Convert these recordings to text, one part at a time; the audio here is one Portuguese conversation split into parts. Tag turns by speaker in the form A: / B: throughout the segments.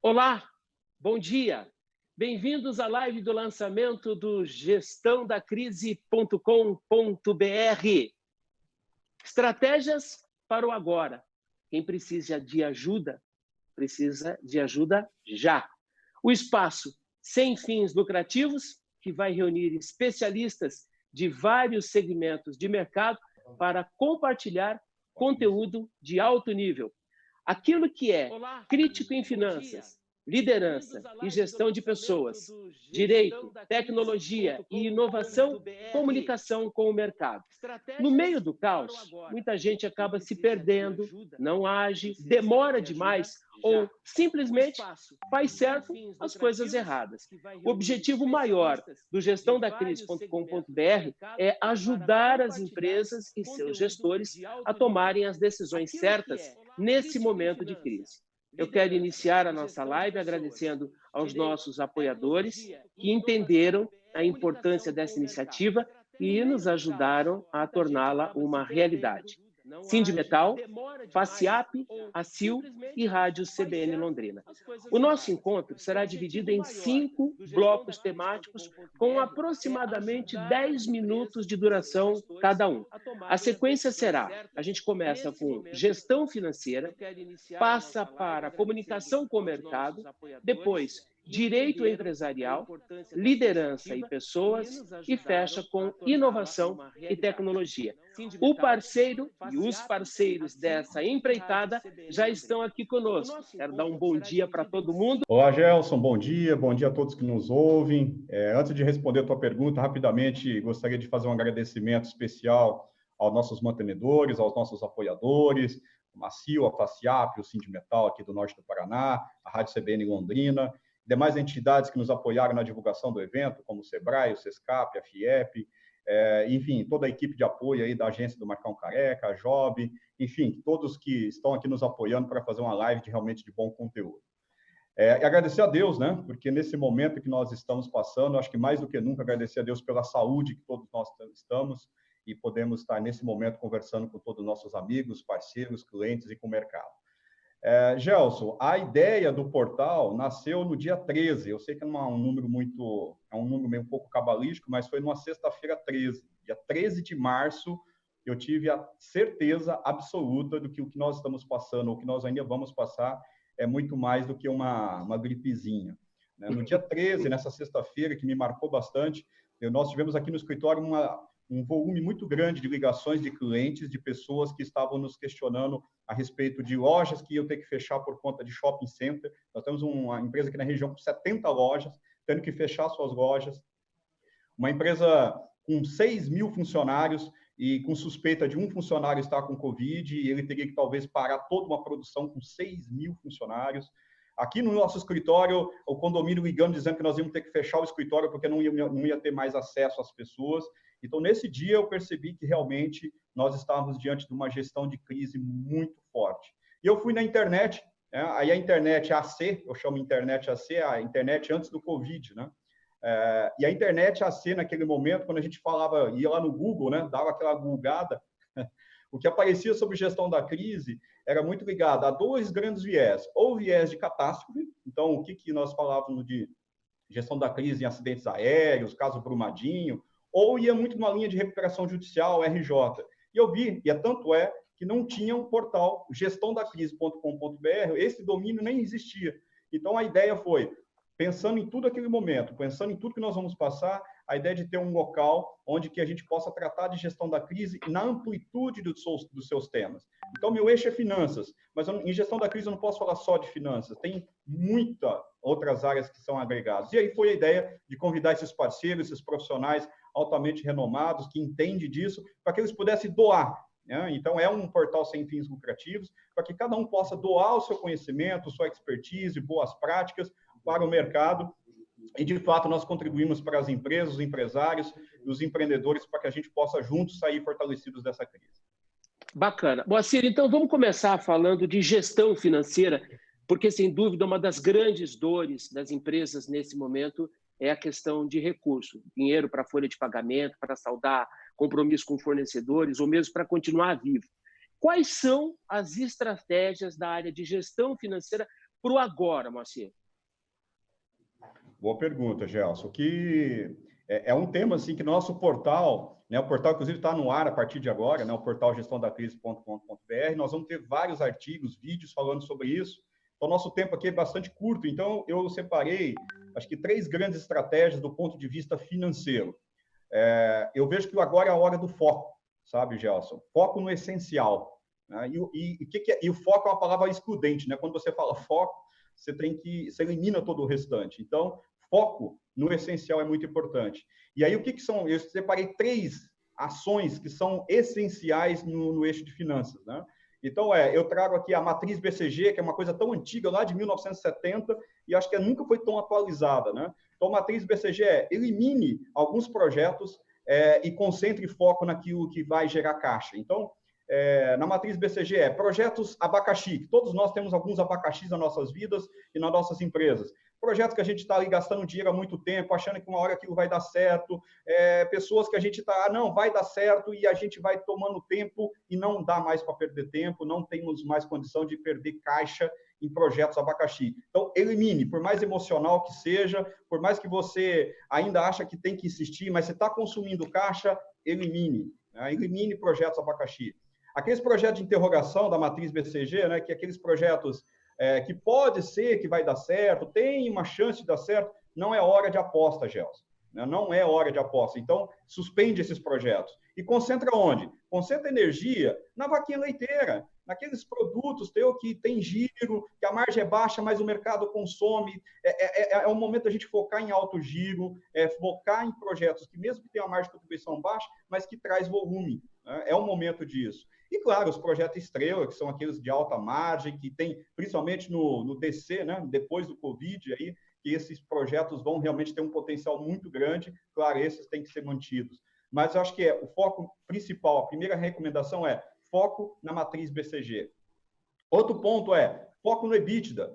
A: Olá, bom dia. Bem-vindos à live do lançamento do gestãodacrise.com.br. Estratégias para o agora. Quem precisa de ajuda já. O espaço sem fins lucrativos, que vai reunir especialistas de vários segmentos de mercado para compartilhar conteúdo de alto nível. Aquilo que é crítico em finanças, liderança e gestão de pessoas, direito, tecnologia e inovação, comunicação com o mercado. No meio do caos, muita gente acaba se perdendo, não age, demora demais ou simplesmente faz certo as coisas erradas. O objetivo maior do gestãodacrise.com.br é ajudar as empresas e seus gestores a tomarem as decisões certas nesse momento de crise. Eu quero iniciar a nossa live agradecendo aos nossos apoiadores que entenderam a importância dessa iniciativa e nos ajudaram a torná-la uma realidade. Sindimetal, Faciap, ACIL e Rádio CBN Londrina. O nosso encontro será dividido em 5 blocos temáticos com aproximadamente 10 minutos de duração cada um. A sequência será, a gente começa com gestão financeira, passa para comunicação com o mercado, depois direito empresarial, liderança e pessoas e fecha com inovação e tecnologia. O parceiro e os parceiros dessa empreitada já estão aqui conosco. Quero dar um bom dia para todo mundo.
B: Olá, Gelson, bom dia a todos que nos ouvem. Antes de responder a tua pergunta, rapidamente gostaria de fazer um agradecimento especial aos nossos mantenedores, aos nossos apoiadores, a Macio, a Faciap, o Sindimetal aqui do norte do Paraná, a Rádio CBN Londrina, demais entidades que nos apoiaram na divulgação do evento, como o Sebrae, o Sescap, a FIEP, enfim, toda a equipe de apoio aí da agência do Marcão Careca, a Job, enfim, todos que estão aqui nos apoiando para fazer uma live realmente de bom conteúdo. E agradecer a Deus, né? Porque nesse momento que nós estamos passando, acho que mais do que nunca agradecer a Deus pela saúde que todos nós estamos e podemos estar nesse momento conversando com todos os nossos amigos, parceiros, clientes e com o mercado. Gelson, a ideia do portal nasceu no dia 13. Eu sei que é um número meio um pouco cabalístico, mas foi numa sexta-feira 13. Dia 13 de março, eu tive a certeza absoluta do que o que nós estamos passando, ou que nós ainda vamos passar, é muito mais do que uma gripezinha. No dia 13, nessa sexta-feira, que me marcou bastante, nós tivemos aqui no escritório um volume muito grande de ligações de clientes, de pessoas que estavam nos questionando a respeito de lojas que iam ter que fechar por conta de shopping center. Nós temos uma empresa aqui na região com 70 lojas, tendo que fechar suas lojas. Uma empresa com 6 mil funcionários e com suspeita de um funcionário estar com Covid, e ele teria que talvez parar toda uma produção com 6 mil funcionários. Aqui no nosso escritório, o condomínio ligando, dizendo que nós íamos ter que fechar o escritório porque não ia ter mais acesso às pessoas. Então, nesse dia, eu percebi que realmente nós estávamos diante de uma gestão de crise muito forte. E eu fui na internet, aí a internet AC, eu chamo internet AC, a internet antes do Covid, né? E a internet AC, naquele momento, quando a gente falava, ia lá no Google, né, dava aquela googada, o que aparecia sobre gestão da crise era muito ligado a 2 grandes viés. Ou viés de catástrofe, então o que nós falávamos de gestão da crise em acidentes aéreos, caso Brumadinho, ou ia muito numa linha de recuperação judicial, RJ. E eu vi, e tanto é que não tinha um portal, gestãodacrise.com.br, esse domínio nem existia. Então a ideia foi, pensando em tudo aquele momento, pensando em tudo que nós vamos passar, a ideia de ter um local onde que a gente possa tratar de gestão da crise na amplitude dos seus temas. Então, meu eixo é finanças, mas em gestão da crise eu não posso falar só de finanças, tem muitas outras áreas que são agregadas. E aí foi a ideia de convidar esses parceiros, esses profissionais altamente renomados, que entendem disso, para que eles pudessem doar. Então, é um portal sem fins lucrativos, para que cada um possa doar o seu conhecimento, sua expertise, boas práticas para o mercado. E, de fato, nós contribuímos para as empresas, os empresários e os empreendedores para que a gente possa juntos sair fortalecidos dessa crise.
A: Bacana. Moacir, então vamos começar falando de gestão financeira, porque, sem dúvida, uma das grandes dores das empresas nesse momento é a questão de recurso, dinheiro para folha de pagamento, para saldar compromisso com fornecedores ou mesmo para continuar vivo. Quais são as estratégias da área de gestão financeira para o agora, Moacir?
B: Boa pergunta, Gelson. Que é um tema assim que nosso portal, né, o portal inclusive está no ar a partir de agora, né, o portal gestãodacrise.com.br, nós vamos ter vários artigos, vídeos falando sobre isso. Então, nosso tempo aqui é bastante curto, então eu separei, acho que 3 grandes estratégias do ponto de vista financeiro. Eu vejo que agora é a hora do foco, sabe, Gelson? Foco no essencial. Né? E o foco é uma palavra excludente, né? Quando você fala foco, você elimina todo o restante. Então, foco no essencial é muito importante. E aí, o que são? Eu separei 3 ações que são essenciais no eixo de finanças, né? Então, eu trago aqui a matriz BCG, que é uma coisa tão antiga, lá de 1970, e acho que nunca foi tão atualizada, né? Então, a matriz BCG elimine alguns projetos e concentre foco naquilo que vai gerar caixa. Então, na matriz BCG, projetos abacaxi, que todos nós temos alguns abacaxis nas nossas vidas e nas nossas empresas. Projetos que a gente está ali gastando dinheiro há muito tempo, achando que uma hora aquilo vai dar certo, pessoas que a gente está, não, vai dar certo, e a gente vai tomando tempo e não dá mais para perder tempo, não temos mais condição de perder caixa em projetos abacaxi. Então, elimine, por mais emocional que seja, por mais que você ainda acha que tem que insistir, mas você está consumindo caixa, elimine. Né? Elimine projetos abacaxi. Aqueles projetos de interrogação da matriz BCG, né, que é aqueles projetos que pode ser que vai dar certo, tem uma chance de dar certo, não é hora de aposta, Gelson. Né? Não é hora de aposta. Então, suspende esses projetos. E concentra onde? Concentra energia na vaquinha leiteira, naqueles produtos que tem giro, que a margem é baixa, mas o mercado consome. É o momento da gente focar em alto giro, focar em projetos que, mesmo que tenham a margem de contribuição baixa, mas que traz volume. Né? É o momento disso. E, claro, os projetos estrela, que são aqueles de alta margem, que tem, principalmente no DC, né, depois do Covid, aí, que esses projetos vão realmente ter um potencial muito grande. Claro, esses têm que ser mantidos. Mas eu acho que o foco principal, a primeira recomendação é foco na matriz BCG. Outro ponto é foco no EBITDA.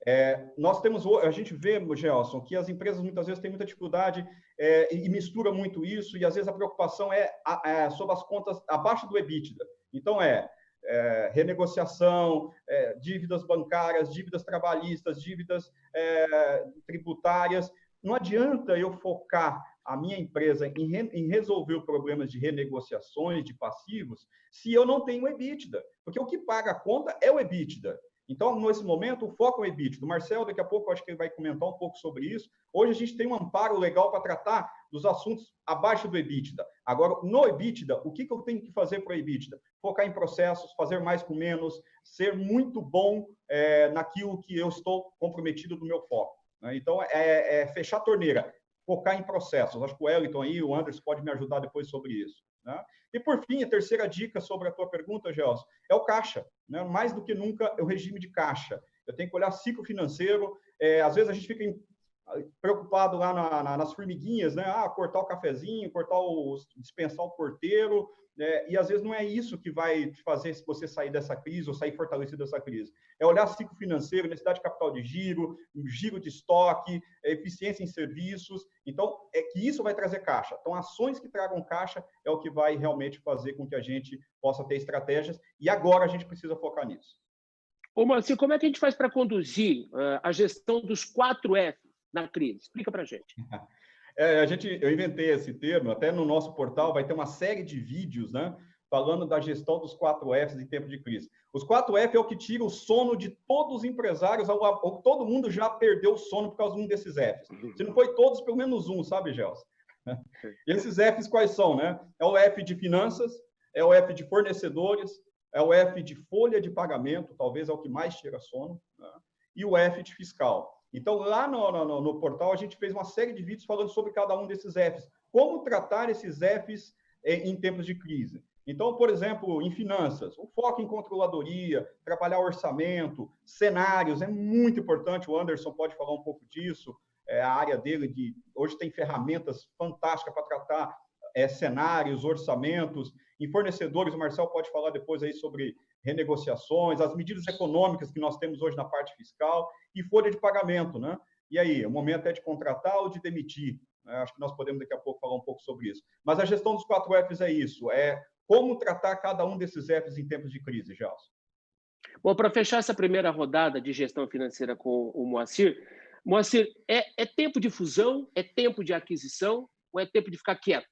B: A gente vê, Gelson, que as empresas muitas vezes têm muita dificuldade e mistura muito isso, e às vezes a preocupação é sobre as contas abaixo do EBITDA. Então, renegociação, dívidas bancárias, dívidas trabalhistas, dívidas tributárias. Não adianta eu focar a minha empresa em resolver problemas de renegociações de passivos se eu não tenho EBITDA, porque o que paga a conta é o EBITDA. Então, nesse momento, o foco é o EBITDA. O Marcel, daqui a pouco, eu acho que ele vai comentar um pouco sobre isso. Hoje, a gente tem um amparo legal para tratar dos assuntos abaixo do EBITDA. Agora, no EBITDA, o que eu tenho que fazer para o EBITDA? Focar em processos, fazer mais com menos, ser muito bom naquilo que eu estou comprometido no meu foco. Né? Então, fechar a torneira, focar em processos. Acho que o Wellington aí, o Anderson pode me ajudar depois sobre isso. Né? E, por fim, a terceira dica sobre a tua pergunta, Gelson, é o caixa. Né? Mais do que nunca, é o regime de caixa. Eu tenho que olhar ciclo financeiro. Às vezes, a gente fica preocupado lá nas formiguinhas, né? Cortar o cafezinho, dispensar o porteiro, e às vezes não é isso que vai fazer você sair dessa crise ou sair fortalecido dessa crise. É olhar ciclo financeiro, necessidade de capital de giro de estoque, eficiência em serviços. Então, que isso vai trazer caixa. Então, ações que tragam caixa é o que vai realmente fazer com que a gente possa ter estratégias, e agora a gente precisa focar nisso.
A: Ô, Moacir, como é que a gente faz para conduzir a gestão dos 4 F na crise? Explica para a gente.
B: Eu inventei esse termo, até no nosso portal vai ter uma série de vídeos, né, falando da gestão dos 4 Fs em tempo de crise. Os 4 F é o que tira o sono de todos os empresários, ou todo mundo já perdeu o sono por causa de um desses Fs. Se não foi todos, pelo menos um, sabe, Gelson? Esses Fs quais são, né? É o F de finanças, é o F de fornecedores, é o F de folha de pagamento, talvez é o que mais tira sono, né? E o F de fiscal. Então, lá no portal, a gente fez uma série de vídeos falando sobre cada um desses Fs. Como tratar esses Fs em tempos de crise. Então, por exemplo, em finanças, o foco em controladoria, trabalhar orçamento, cenários, é muito importante. O Anderson pode falar um pouco disso. A área dele, hoje tem ferramentas fantásticas para tratar cenários, orçamentos. Em fornecedores, o Marcel pode falar depois aí sobre renegociações, as medidas econômicas que nós temos hoje na parte fiscal e folha de pagamento, né? E aí, o momento é de contratar ou de demitir? Acho que nós podemos daqui a pouco falar um pouco sobre isso. Mas a gestão dos 4 Fs é isso, como tratar cada um desses Fs em tempos de crise, Gelson.
A: Bom, para fechar essa primeira rodada de gestão financeira com o Moacir, é tempo de fusão, é tempo de aquisição ou é tempo de ficar quieto?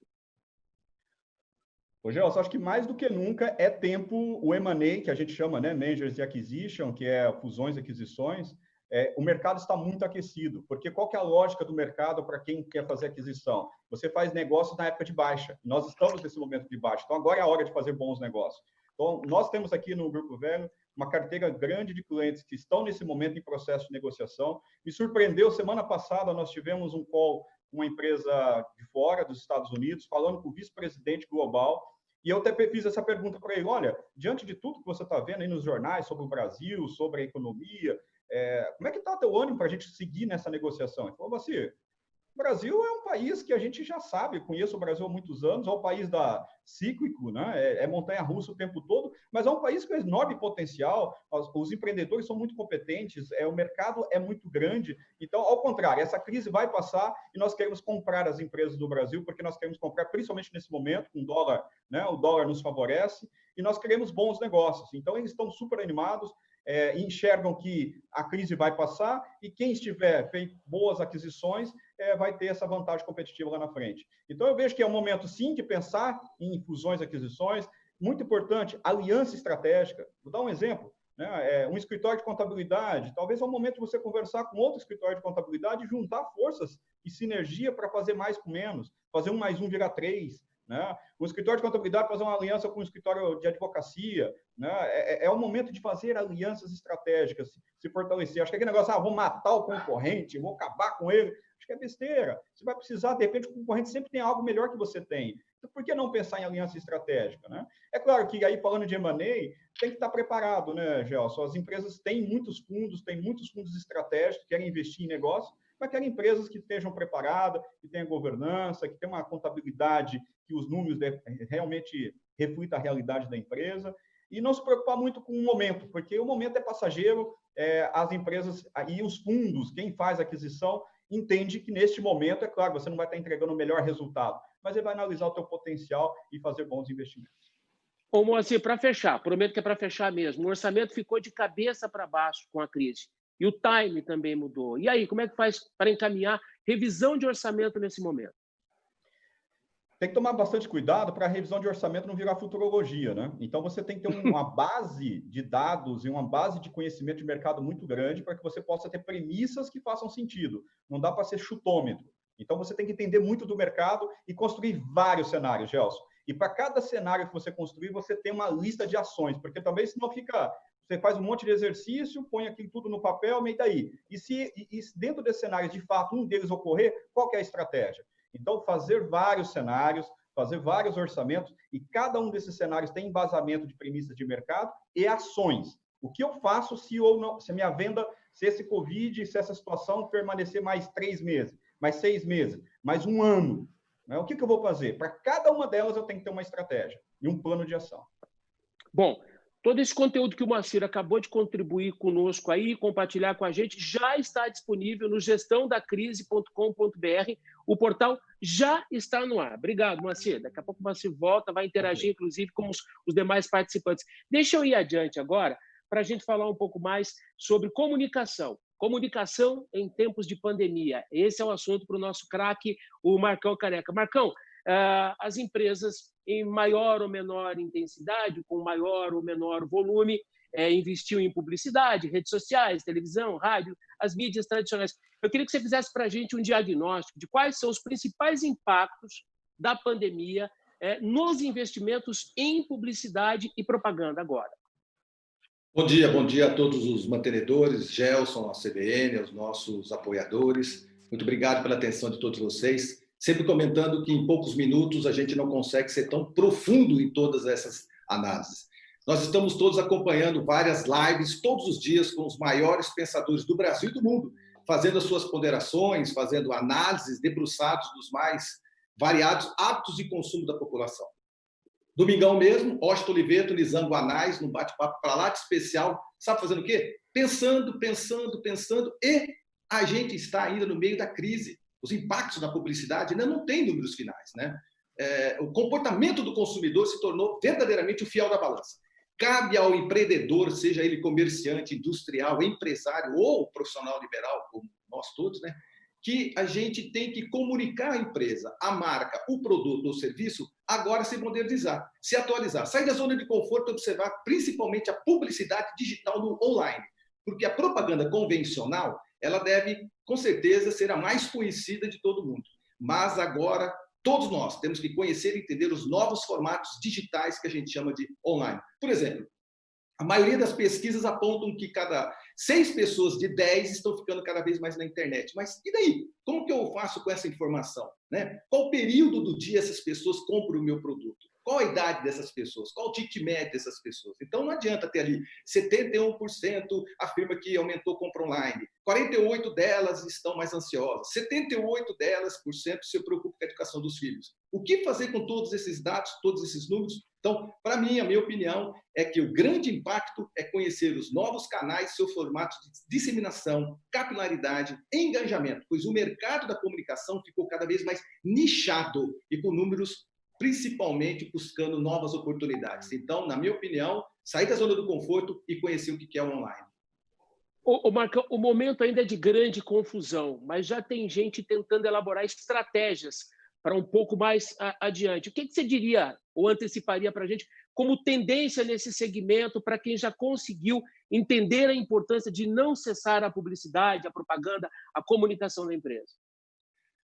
B: Ô, Gelson, acho que mais do que nunca é tempo o M&A, que a gente chama, né, Mergers e Acquisition, que é fusões e aquisições. O mercado está muito aquecido, porque qual que é a lógica do mercado para quem quer fazer aquisição? Você faz negócios na época de baixa. Nós estamos nesse momento de baixa, então agora é a hora de fazer bons negócios. Então, nós temos aqui no Grupo Velho uma carteira grande de clientes que estão nesse momento em processo de negociação. Me surpreendeu, semana passada nós tivemos um call com uma empresa de fora, dos Estados Unidos, falando com o vice-presidente global, e eu até fiz essa pergunta para ele: olha, diante de tudo que você está vendo aí nos jornais sobre o Brasil, sobre a economia, como é que está o teu ânimo para a gente seguir nessa negociação? Ele falou assim: o Brasil é um país que a gente já sabe, conheço o Brasil há muitos anos, é um país cíclico, né? É montanha-russa o tempo todo, mas é um país com enorme potencial, os empreendedores são muito competentes, o mercado é muito grande, então, ao contrário, essa crise vai passar e nós queremos comprar as empresas do Brasil, porque nós queremos comprar, principalmente nesse momento, com o dólar, né? O dólar nos favorece, e nós queremos bons negócios. Então, eles estão super animados, enxergam que a crise vai passar e quem estiver feito boas aquisições vai ter essa vantagem competitiva lá na frente. Então, eu vejo que é um momento, sim, de pensar em fusões e aquisições. Muito importante, aliança estratégica. Vou dar um exemplo, né? Um escritório de contabilidade, talvez é o momento de você conversar com outro escritório de contabilidade e juntar forças e sinergia para fazer mais com menos, fazer 1 mais 1 virar 3, né? Um escritório de contabilidade fazer uma aliança com um escritório de advocacia, né? É o momento de fazer alianças estratégicas, se fortalecer. Acho que aquele negócio, vou matar o concorrente, vou acabar com ele, acho que é besteira. Você vai precisar, de repente, o concorrente sempre tem algo melhor que você tem. Então, por que não pensar em aliança estratégica, né? É claro que aí, falando de M&A, tem que estar preparado, né, Gelson? As empresas têm muitos fundos estratégicos que querem investir em negócio, mas querem empresas que estejam preparadas, que tenham governança, que tenham uma contabilidade, que os números realmente reflitam a realidade da empresa, e não se preocupar muito com o momento, porque o momento é passageiro, as empresas e os fundos, quem faz a aquisição, entende que neste momento, é claro, você não vai estar entregando o melhor resultado, mas ele vai analisar o teu potencial e fazer bons investimentos.
A: Ô, Moacir, para fechar, prometo que é para fechar mesmo, o orçamento ficou de cabeça para baixo com a crise. E o time também mudou. E aí, como é que faz para encaminhar revisão de orçamento nesse momento?
B: Tem que tomar bastante cuidado para a revisão de orçamento não virar futurologia, né? Então, você tem que ter uma base de dados e uma base de conhecimento de mercado muito grande para que você possa ter premissas que façam sentido. Não dá para ser chutômetro. Então, você tem que entender muito do mercado e construir vários cenários, Gelson. E para cada cenário que você construir, você tem uma lista de ações, porque também senão fica... Você faz um monte de exercício, põe aquilo tudo no papel, e daí? E se dentro desse cenário, de fato, um deles ocorrer, qual que é a estratégia? Então, fazer vários cenários, fazer vários orçamentos, e cada um desses cenários tem embasamento de premissas de mercado e ações. O que eu faço se ou não, se a minha venda, se esse Covid, se essa situação permanecer mais 3 meses, mais 6 meses, mais 1 ano, né? O que eu vou fazer? Para cada uma delas eu tenho que ter uma estratégia e um plano de ação.
A: Bom, todo esse conteúdo que o Moacir acabou de contribuir conosco aí, compartilhar com a gente, já está disponível no gestãodacrise.com.br. O portal já está no ar. Obrigado, Moacir. Daqui a pouco o Moacir volta, vai interagir, inclusive, com os demais participantes. Deixa eu ir adiante agora, para a gente falar um pouco mais sobre comunicação. Comunicação em tempos de pandemia. Esse é o assunto para o nosso craque, o Marcão Careca. Marcão, as empresas em maior ou menor intensidade, com maior ou menor volume, investiu em publicidade, redes sociais, televisão, rádio, as mídias tradicionais. Eu queria que você fizesse para a gente um diagnóstico de quais são os principais impactos da pandemia nos investimentos em publicidade e propaganda agora.
C: Bom dia a todos os mantenedores, Gelson, a CBN, aos nossos apoiadores. Muito obrigado pela atenção de todos vocês. Sempre comentando que em poucos minutos a gente não consegue ser tão profundo em todas essas análises. Nós estamos todos acompanhando várias lives todos os dias com os maiores pensadores do Brasil e do mundo, fazendo as suas ponderações, fazendo análises debruçados dos mais variados hábitos de consumo da população. Domingão mesmo, Washington Oliveto, Nizam Guanais, num bate-papo para lá de especial, sabe fazendo o quê? Pensando, e a gente está ainda no meio da crise. Os impactos na publicidade ainda não tem números finais, né? O comportamento do consumidor se tornou verdadeiramente o fiel da balança. Cabe ao empreendedor, seja ele comerciante, industrial, empresário ou profissional liberal, como nós todos, né, que a gente tem que comunicar à empresa, a marca, o produto ou serviço, agora se modernizar, se atualizar, sair da zona de conforto e observar principalmente a publicidade digital no online, porque a propaganda convencional, ela deve, com certeza, ser a mais conhecida de todo mundo. Mas agora, todos nós temos que conhecer e entender os novos formatos digitais que a gente chama de online. Por exemplo, a maioria das pesquisas apontam que cada 6 pessoas de 10 estão ficando cada vez mais na internet. Mas e daí? Como que eu faço com essa informação? Né? Qual período do dia essas pessoas compram o meu produto? Qual a idade dessas pessoas? Qual o ticket médio dessas pessoas? Então, não adianta ter ali 71% afirma que aumentou compra online, 48% delas estão mais ansiosas, 78% delas se preocupam com a educação dos filhos. O que fazer com todos esses dados, todos esses números? Então, para mim, a minha opinião é que o grande impacto é conhecer os novos canais, seu formato de disseminação, capilaridade, engajamento, pois o mercado da comunicação ficou cada vez mais nichado e com números principalmente buscando novas oportunidades. Então, na minha opinião, sair da zona do conforto e conhecer o que é o online.
A: Marco, o momento ainda é de grande confusão, mas já tem gente tentando elaborar estratégias para um pouco mais adiante. O que você diria ou anteciparia para a gente como tendência nesse segmento para quem já conseguiu entender a importância de não cessar a publicidade, a propaganda, a comunicação da empresa?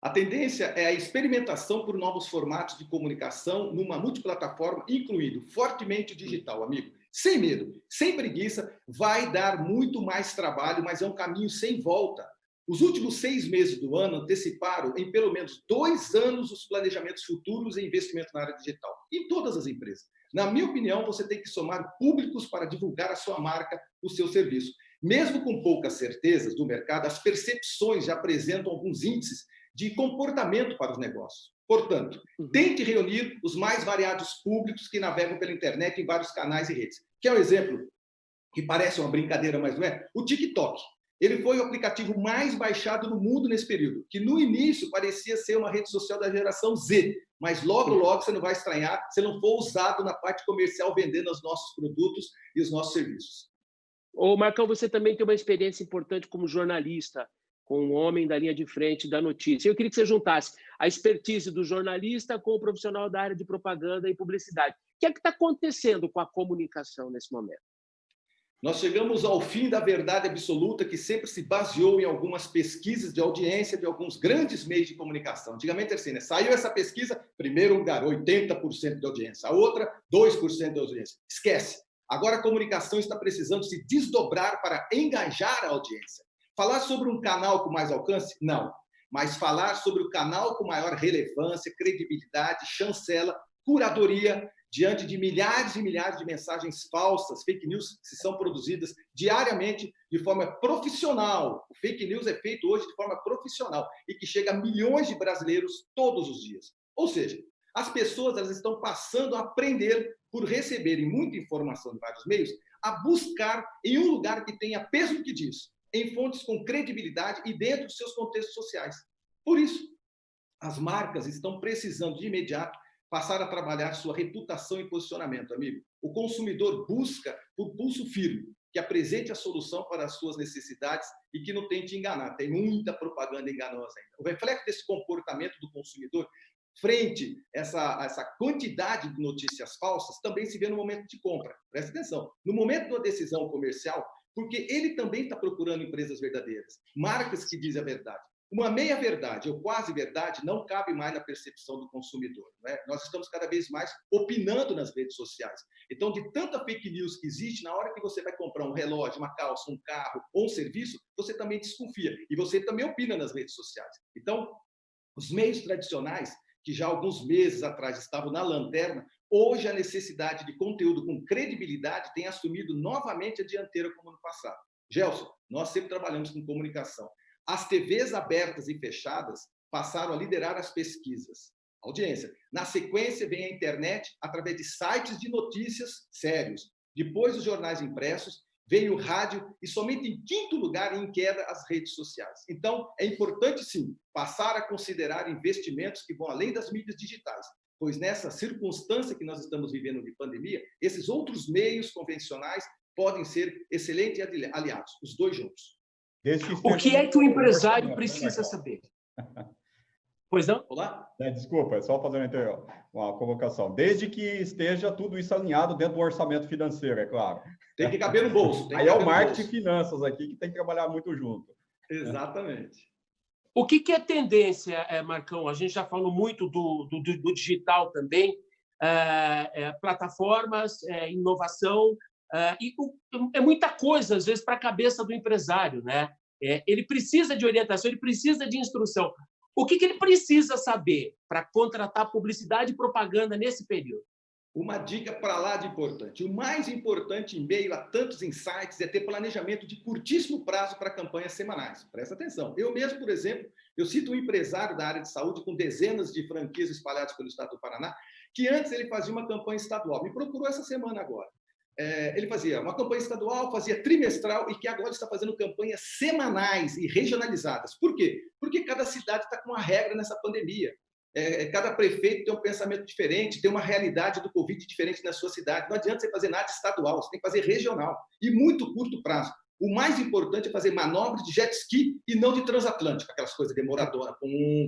C: A tendência é a experimentação por novos formatos de comunicação numa multiplataforma, incluindo fortemente o digital, amigo. Sem medo, sem preguiça, vai dar muito mais trabalho, mas é um caminho sem volta. Os últimos 6 meses do ano anteciparam em pelo menos 2 anos os planejamentos futuros e investimento na área digital, em todas as empresas. Na minha opinião, você tem que somar públicos para divulgar a sua marca, o seu serviço. Mesmo com poucas certezas do mercado, as percepções já apresentam alguns índices de comportamento para os negócios. Portanto, tente reunir os mais variados públicos que navegam pela internet em vários canais e redes. Quer um exemplo que parece uma brincadeira, mas não é? O TikTok. Ele foi o aplicativo mais baixado no mundo nesse período, que no início parecia ser uma rede social da geração Z, mas logo você não vai estranhar se não for usado na parte comercial vendendo os nossos produtos e os nossos serviços.
A: Ô, Marcão, você também tem uma experiência importante como jornalista, com um homem da linha de frente da notícia. Eu queria que você juntasse a expertise do jornalista com o profissional da área de propaganda e publicidade. O que é que está acontecendo com a comunicação nesse momento?
C: Nós chegamos ao fim da verdade absoluta que sempre se baseou em algumas pesquisas de audiência de alguns grandes meios de comunicação. Antigamente, assim, né? Saiu essa pesquisa, primeiro lugar, 80% de audiência, a outra, 2% de audiência. Esquece. Agora a comunicação está precisando se desdobrar para engajar a audiência. Falar sobre um canal com mais alcance? Não. Mas falar sobre o canal com maior relevância, credibilidade, chancela, curadoria, diante de milhares e milhares de mensagens falsas, fake news, que são produzidas diariamente de forma profissional. O fake news é feito hoje de forma profissional e que chega a milhões de brasileiros todos os dias. Ou seja, as pessoas elas estão passando a aprender, por receberem muita informação de vários meios, a buscar em um lugar que tenha peso no que diz, em fontes com credibilidade e dentro dos seus contextos sociais. Por isso, as marcas estão precisando de imediato passar a trabalhar sua reputação e posicionamento, amigo. O consumidor busca por pulso firme, que apresente a solução para as suas necessidades e que não tente enganar. Tem muita propaganda enganosa ainda. O reflexo desse comportamento do consumidor frente a essa quantidade de notícias falsas também se vê no momento de compra. Presta atenção. No momento da decisão comercial, porque ele também está procurando empresas verdadeiras, marcas que dizem a verdade. Uma meia-verdade ou quase verdade não cabe mais na percepção do consumidor. Né? Nós estamos cada vez mais opinando nas redes sociais. Então, de tanta fake news que existe, na hora que você vai comprar um relógio, uma calça, um carro ou um serviço, você também desconfia. E você também opina nas redes sociais. Então, os meios tradicionais, que já há alguns meses atrás estavam na lanterna, hoje a necessidade de conteúdo com credibilidade tem assumido novamente a dianteira como no passado. Gelson, nós sempre trabalhamos com comunicação. As TVs abertas e fechadas passaram a liderar as pesquisas. Audiência. Na sequência, vem a internet através de sites de notícias sérios. Depois, os jornais impressos, veio o rádio e somente em quinto lugar, em queda, as redes sociais. Então, é importante, sim, passar a considerar investimentos que vão além das mídias digitais, pois nessa circunstância que nós estamos vivendo de pandemia, esses outros meios convencionais podem ser excelentes aliados, os dois juntos.
A: O que é que o empresário precisa saber? Pois não?
C: Olá?
B: Desculpa, é só fazer uma colocação. Desde que esteja tudo isso alinhado dentro do orçamento financeiro, é claro.
C: Tem que caber no bolso.
B: Aí é o marketing e finanças aqui que tem que trabalhar muito junto.
C: Exatamente.
A: O que é tendência, Marcão? A gente já falou muito do digital também, plataformas, inovação, e é muita coisa, às vezes, para a cabeça do empresário, né? Ele precisa de orientação, ele precisa de instrução. O que ele precisa saber para contratar publicidade e propaganda nesse período?
C: Uma dica para lá de importante. O mais importante em meio a tantos insights é ter planejamento de curtíssimo prazo para campanhas semanais. Presta atenção. Eu mesmo, por exemplo, eu cito um empresário da área de saúde com dezenas de franquias espalhadas pelo estado do Paraná, que antes ele fazia uma campanha estadual. Me procurou essa semana agora. Ele fazia uma campanha estadual, fazia trimestral e que agora está fazendo campanhas semanais e regionalizadas. Por quê? Porque cada cidade está com uma regra nessa pandemia. Cada prefeito tem um pensamento diferente, tem uma realidade do Covid diferente na sua cidade. Não adianta você fazer nada estadual, você tem que fazer regional e muito curto prazo. O mais importante é fazer manobras de jet ski e não de transatlântico, aquelas coisas demoradoras.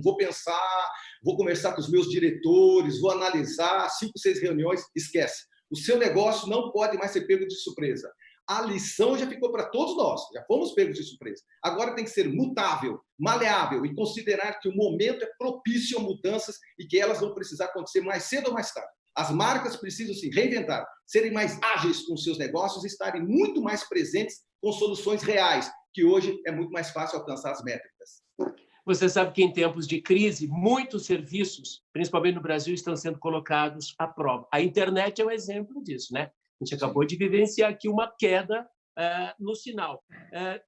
C: Vou pensar, vou conversar com os meus diretores, vou analisar, 5, 6 reuniões, esquece. O seu negócio não pode mais ser pego de surpresa. A lição já ficou para todos nós, já fomos pegos de surpresa. Agora tem que ser mutável, maleável e considerar que o momento é propício a mudanças e que elas vão precisar acontecer mais cedo ou mais tarde. As marcas precisam se reinventar, serem mais ágeis com seus negócios e estarem muito mais presentes com soluções reais, que hoje é muito mais fácil alcançar as métricas.
A: Você sabe que em tempos de crise, muitos serviços, principalmente no Brasil, estão sendo colocados à prova. A internet é um exemplo disso, né? A gente acabou de vivenciar aqui uma queda no sinal.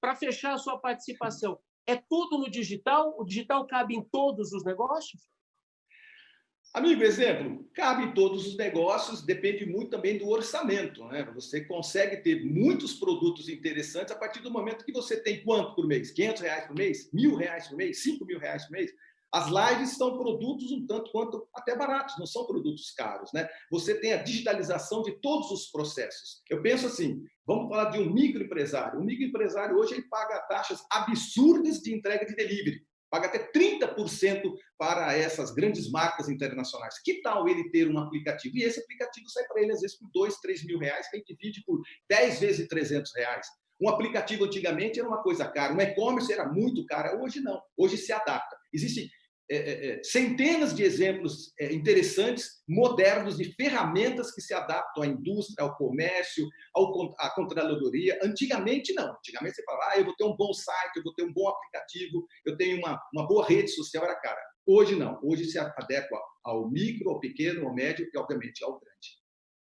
A: Para fechar a sua participação, é tudo no digital? O digital cabe em todos os negócios?
C: Amigo, exemplo, cabe em todos os negócios, depende muito também do orçamento, né? Você consegue ter muitos produtos interessantes a partir do momento que você tem quanto por mês? R$500 por mês? R$1.000 por mês? R$5.000 por mês? As lives são produtos um tanto quanto até baratos, não são produtos caros, né? Você tem a digitalização de todos os processos. Eu penso assim, vamos falar de um microempresário. O microempresário hoje ele paga taxas absurdas de entrega de delivery. Paga até 30% para essas grandes marcas internacionais. Que tal ele ter um aplicativo? E esse aplicativo sai para ele, às vezes, por R$2.000, R$3.000, que a gente divide por 10 vezes R$300. Um aplicativo, antigamente, era uma coisa cara. Um e-commerce era muito caro. Hoje, não. Hoje se adapta. Existem centenas de exemplos interessantes, modernos, de ferramentas que se adaptam à indústria, ao comércio, à contratadoria. Antigamente, não. Antigamente, você falava, eu vou ter um bom site, eu vou ter um bom aplicativo, eu tenho uma boa rede social, era cara. Hoje, não. Hoje se adequa ao micro, ao pequeno, ao médio e, obviamente, ao grande.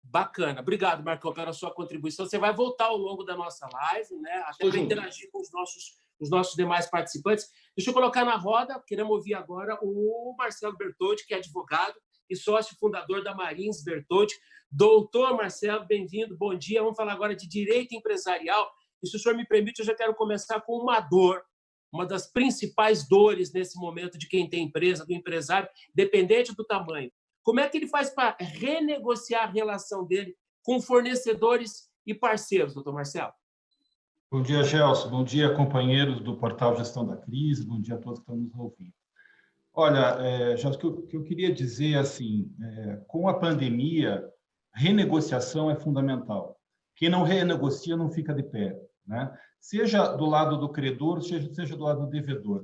A: Bacana. Obrigado, Marcão, pela sua contribuição. Você vai voltar ao longo da nossa live, né? Até para interagir com os nossos demais participantes. Deixa eu colocar na roda, queremos ouvir agora o Marcelo Bertoldi, que é advogado e sócio fundador da Marins Bertoldi. Doutor Marcelo, bem-vindo, bom dia. Vamos falar agora de direito empresarial. E, se o senhor me permite, eu já quero começar com uma dor, uma das principais dores nesse momento de quem tem empresa, do empresário, dependente do tamanho. Como é que ele faz para renegociar a relação dele com fornecedores e parceiros, doutor Marcelo?
D: Bom dia, Gelson. Bom dia, companheiros do Portal Gestão da Crise. Bom dia a todos que estão nos ouvindo. Olha, Gelson, o que eu queria dizer, assim, com a pandemia, renegociação é fundamental. Quem não renegocia não fica de pé, né? Seja do lado do credor, seja do lado do devedor.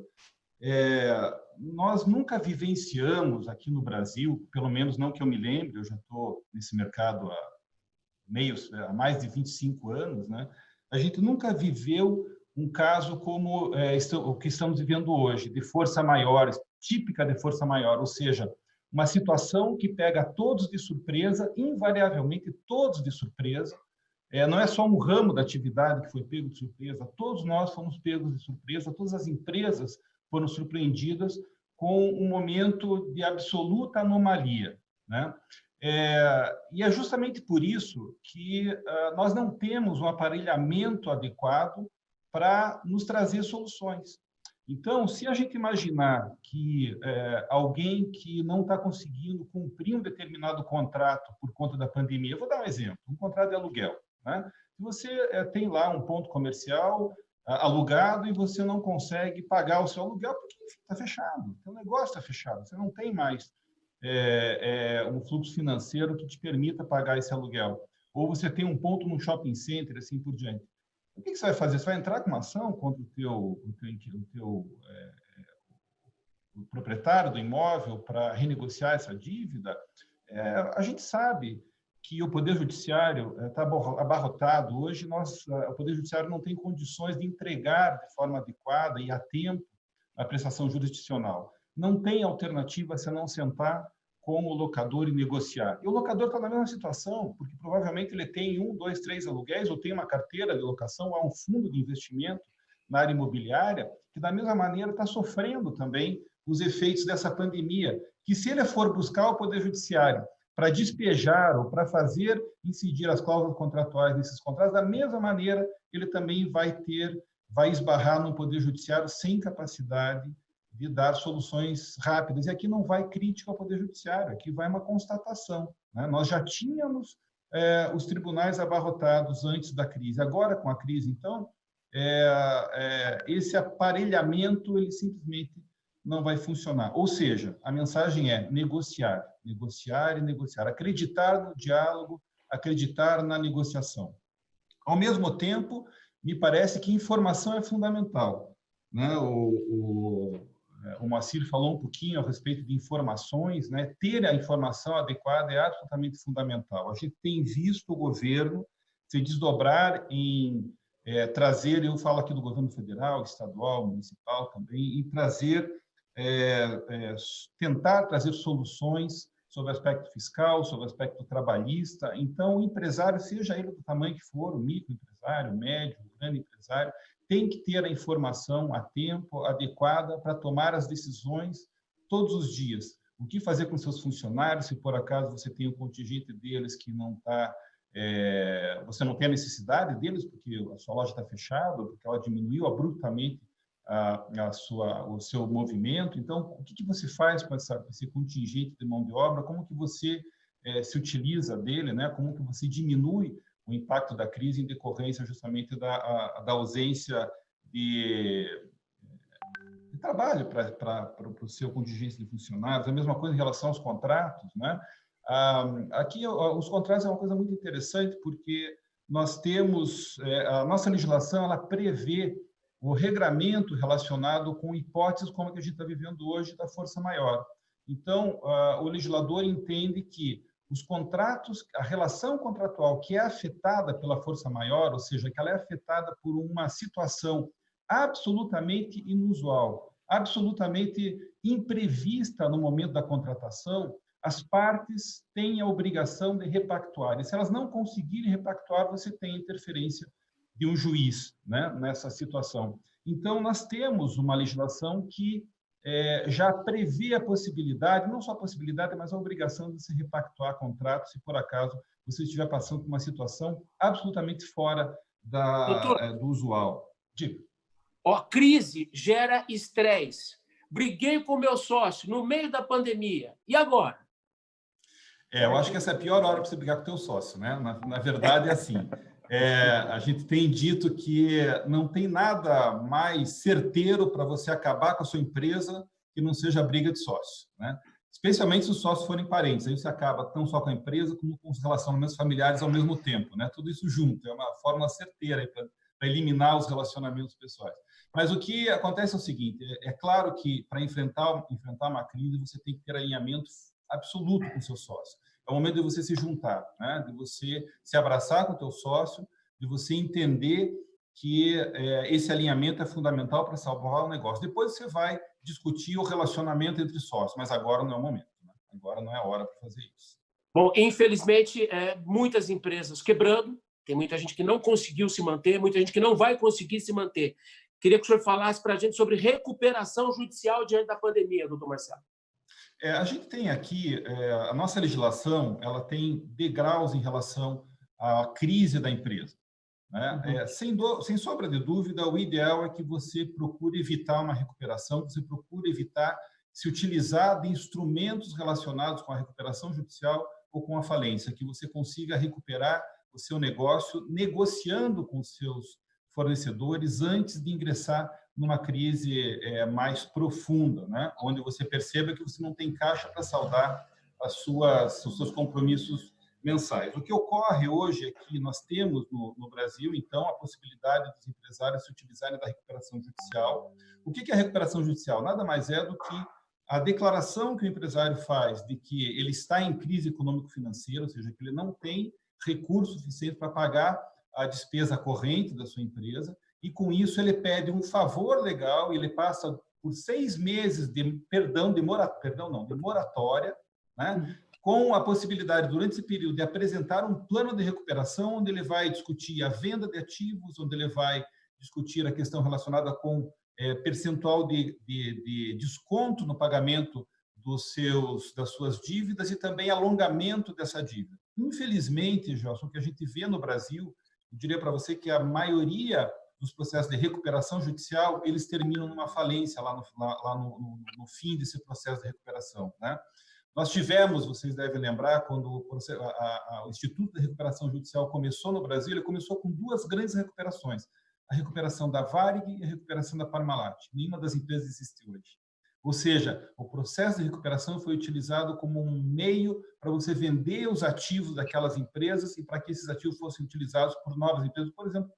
D: Nós nunca vivenciamos aqui no Brasil, pelo menos não que eu me lembre, eu já estou nesse mercado há mais de 25 anos, né? A gente nunca viveu um caso como o que estamos vivendo hoje, de força maior, típica de força maior, ou seja, uma situação que pega todos de surpresa, invariavelmente todos de surpresa. Não é só um ramo da atividade que foi pego de surpresa, todos nós fomos pegos de surpresa, todas as empresas foram surpreendidas com um momento de absoluta anomalia, né? E é justamente por isso que nós não temos um aparelhamento adequado para nos trazer soluções. Então, se a gente imaginar que alguém que não está conseguindo cumprir um determinado contrato por conta da pandemia, eu vou dar um exemplo, um contrato de aluguel, né? Se você tem lá um ponto comercial alugado e você não consegue pagar o seu aluguel porque está fechado, o negócio está fechado, você não tem mais um fluxo financeiro que te permita pagar esse aluguel. Ou você tem um ponto no shopping center, assim por diante. O que você vai fazer? Você vai entrar com uma ação contra o proprietário do imóvel para renegociar essa dívida? A gente sabe que o Poder Judiciário está abarrotado. Hoje, o Poder Judiciário não tem condições de entregar de forma adequada e a tempo a prestação jurisdicional. Não tem alternativa se não sentar com o locador e negociar. E o locador está na mesma situação, porque provavelmente ele tem 1, 2, 3 aluguéis, ou tem uma carteira de locação, há um fundo de investimento na área imobiliária, que da mesma maneira está sofrendo também os efeitos dessa pandemia, que se ele for buscar o Poder Judiciário para despejar ou para fazer incidir as cláusulas contratuais nesses contratos, da mesma maneira ele também vai esbarrar no Poder Judiciário sem capacidade de dar soluções rápidas. E aqui não vai crítica ao Poder Judiciário, aqui vai uma constatação, né? Nós já tínhamos os tribunais abarrotados antes da crise. Agora, com a crise, então, esse aparelhamento ele simplesmente não vai funcionar. Ou seja, a mensagem é negociar, negociar e negociar. Acreditar no diálogo, acreditar na negociação. Ao mesmo tempo, me parece que informação é fundamental, né? O Moacir falou um pouquinho a respeito de informações, né? Ter a informação adequada é absolutamente fundamental. A gente tem visto o governo se desdobrar em trazer, eu falo aqui do governo federal, estadual, municipal também, em trazer, tentar trazer soluções sobre o aspecto fiscal, sobre o aspecto trabalhista. Então, o empresário, seja ele do tamanho que for, o microempresário, o médio, o grande empresário, tem que ter a informação a tempo, adequada, para tomar as decisões todos os dias. O que fazer com seus funcionários, se por acaso você tem um contingente deles que não está... você não tem a necessidade deles, porque a sua loja está fechada, porque ela diminuiu abruptamente o seu movimento. Então, o que você faz com esse contingente de mão de obra? Como que você se utiliza dele, né? Como que você diminui o impacto da crise em decorrência justamente da ausência de trabalho para o seu contingente de funcionários. A mesma coisa em relação aos contratos, né? Aqui, os contratos é uma coisa muito interessante, porque nós temos, a nossa legislação, ela prevê o regramento relacionado com hipóteses como a que a gente está vivendo hoje da força maior. Então, o legislador entende que os contratos, a relação contratual que é afetada pela força maior, ou seja, que ela é afetada por uma situação absolutamente inusual, absolutamente imprevista no momento da contratação, as partes têm a obrigação de repactuar. E se elas não conseguirem repactuar, você tem a interferência de um juiz, né, nessa situação. Então, nós temos uma legislação que já prevê a possibilidade, não só a possibilidade, mas a obrigação de se repactuar contratos se, por acaso, você estiver passando por uma situação absolutamente fora do usual. Diga.
A: Crise gera estresse. Briguei com meu sócio no meio da pandemia. E agora?
D: Eu acho que essa é a pior hora para você brigar com o teu sócio, né? Na verdade, é assim. A gente tem dito que não tem nada mais certeiro para você acabar com a sua empresa que não seja a briga de sócio, né? Especialmente se os sócios forem parentes. Aí você acaba não só com a empresa, como com os relacionamentos familiares ao mesmo tempo, né? Tudo isso junto. É uma fórmula certeira para eliminar os relacionamentos pessoais. Mas o que acontece é o seguinte, é claro que para enfrentar uma crise, você tem que ter alinhamento absoluto com o seu sócio. É o momento de você se juntar, né? De você se abraçar com o teu sócio, de você entender que esse alinhamento é fundamental para salvar o negócio. Depois você vai discutir o relacionamento entre sócios, mas agora não é o momento, né? Agora não é a hora para fazer isso.
A: Bom, infelizmente, muitas empresas quebrando, tem muita gente que não conseguiu se manter, muita gente que não vai conseguir se manter. Queria que o senhor falasse para a gente sobre recuperação judicial diante da pandemia, doutor Marcelo.
D: A gente tem aqui, a nossa legislação, ela tem degraus em relação à crise da empresa. né? Sem sombra de dúvida, o ideal é que você procure evitar uma recuperação, que você procure evitar se utilizar de instrumentos relacionados com a recuperação judicial ou com a falência, que você consiga recuperar o seu negócio negociando com os seus fornecedores antes de ingressar numa crise mais profunda, né? Onde você perceba que você não tem caixa para saldar os seus compromissos mensais. O que ocorre hoje é que nós temos no Brasil, então, a possibilidade dos empresários se utilizarem da recuperação judicial. O que é a recuperação judicial? Nada mais é do que a declaração que o empresário faz de que ele está em crise econômico-financeira, ou seja, que ele não tem recurso suficiente para pagar a despesa corrente da sua empresa, e com isso ele pede um favor legal, e ele passa por 6 meses de moratória, né? Com a possibilidade, durante esse período, de apresentar um plano de recuperação, onde ele vai discutir a venda de ativos, onde ele vai discutir a questão relacionada com percentual de desconto no pagamento das suas dívidas e também alongamento dessa dívida. Infelizmente, Gelson, o que a gente vê no Brasil, eu diria para você que a maioria dos processos de recuperação judicial, eles terminam numa falência lá no fim desse processo de recuperação, né? Nós tivemos, vocês devem lembrar, quando o Instituto de Recuperação Judicial começou no Brasil, ele começou com 2 grandes recuperações, a recuperação da Varig e a recuperação da Parmalat. Nenhuma das empresas existe hoje. Ou seja, o processo de recuperação foi utilizado como um meio para você vender os ativos daquelas empresas e para que esses ativos fossem utilizados por novas empresas, por exemplo,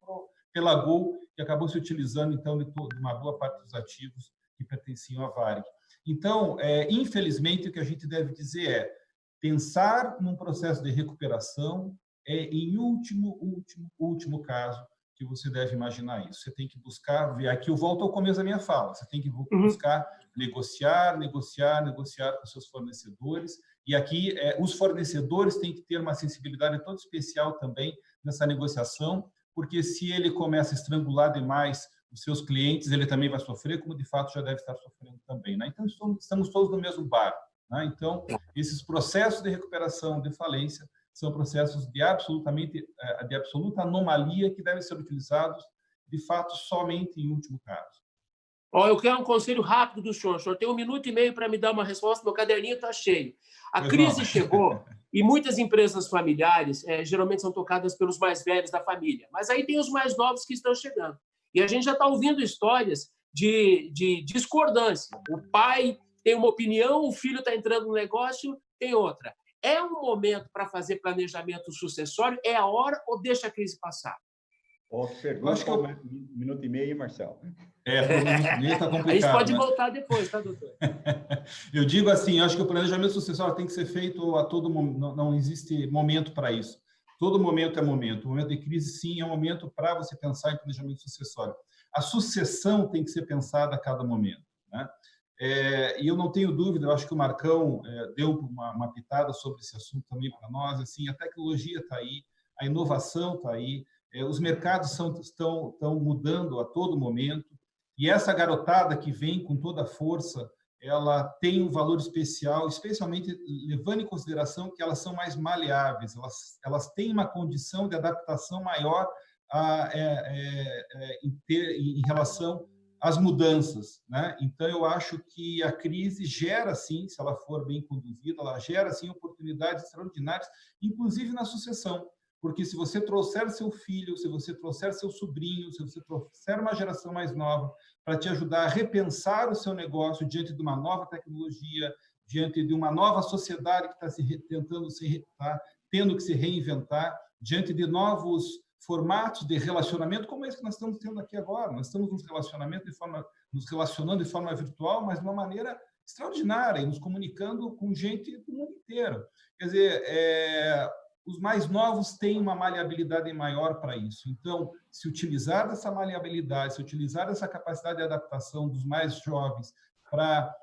D: pela Gol, que acabou se utilizando, então, de uma boa parte dos ativos que pertenciam à Varig. Então, infelizmente, o que a gente deve dizer é pensar num processo de recuperação em último caso, que você deve imaginar isso. Você tem que buscar, aqui eu volto ao começo da minha fala, você tem que buscar negociar com seus fornecedores, e aqui os fornecedores têm que ter uma sensibilidade toda especial também nessa negociação, porque se ele começa a estrangular demais os seus clientes, ele também vai sofrer, como de fato já deve estar sofrendo também, né? Então, estamos todos no mesmo barco, né? Então, esses processos de recuperação de falência são processos de absoluta anomalia que devem ser utilizados, de fato, somente em último caso.
A: Eu quero um conselho rápido do senhor. O senhor tem 1 minuto e meio para me dar uma resposta, meu caderninho está cheio. A crise chegou e muitas empresas familiares geralmente são tocadas pelos mais velhos da família, mas aí tem os mais novos que estão chegando. E a gente já está ouvindo histórias de discordância. O pai tem uma opinião, o filho está entrando no negócio, tem outra. É um momento para fazer planejamento sucessório? É a hora ou deixa a crise passar?
B: Pergunta, acho que 1 minuto e meio, Marcelo.
D: Por 1 minuto e meio está complicado.
A: A gente pode voltar depois, tá, doutor?
D: Eu digo assim, acho que o planejamento sucessório tem que ser feito a todo momento, não existe momento para isso. Todo momento é momento. O momento de crise, sim, é um momento para você pensar em planejamento sucessório. A sucessão tem que ser pensada a cada momento, né? E eu não tenho dúvida, eu acho que o Marcão deu uma pitada sobre esse assunto também para nós. Assim, a tecnologia está aí, a inovação está aí, os mercados estão mudando a todo momento, e essa garotada que vem com toda a força, ela tem um valor especial, especialmente levando em consideração que elas são mais maleáveis, elas têm uma condição de adaptação maior em relação às mudanças, né? Então, eu acho que a crise gera, sim, se ela for bem conduzida, ela gera, sim, oportunidades extraordinárias, inclusive na sucessão, porque se você trouxer seu filho, se você trouxer seu sobrinho, se você trouxer uma geração mais nova para te ajudar a repensar o seu negócio diante de uma nova tecnologia, diante de uma nova sociedade que está tendo que se reinventar, diante de novos formatos de relacionamento, como esse que nós estamos tendo aqui agora. Nós estamos nos relacionando de forma virtual, mas de uma maneira extraordinária, e nos comunicando com gente do mundo inteiro. Quer dizer, os mais novos têm uma maleabilidade maior para isso. Então, se utilizar dessa maleabilidade, se utilizar dessa capacidade de adaptação dos mais jovens para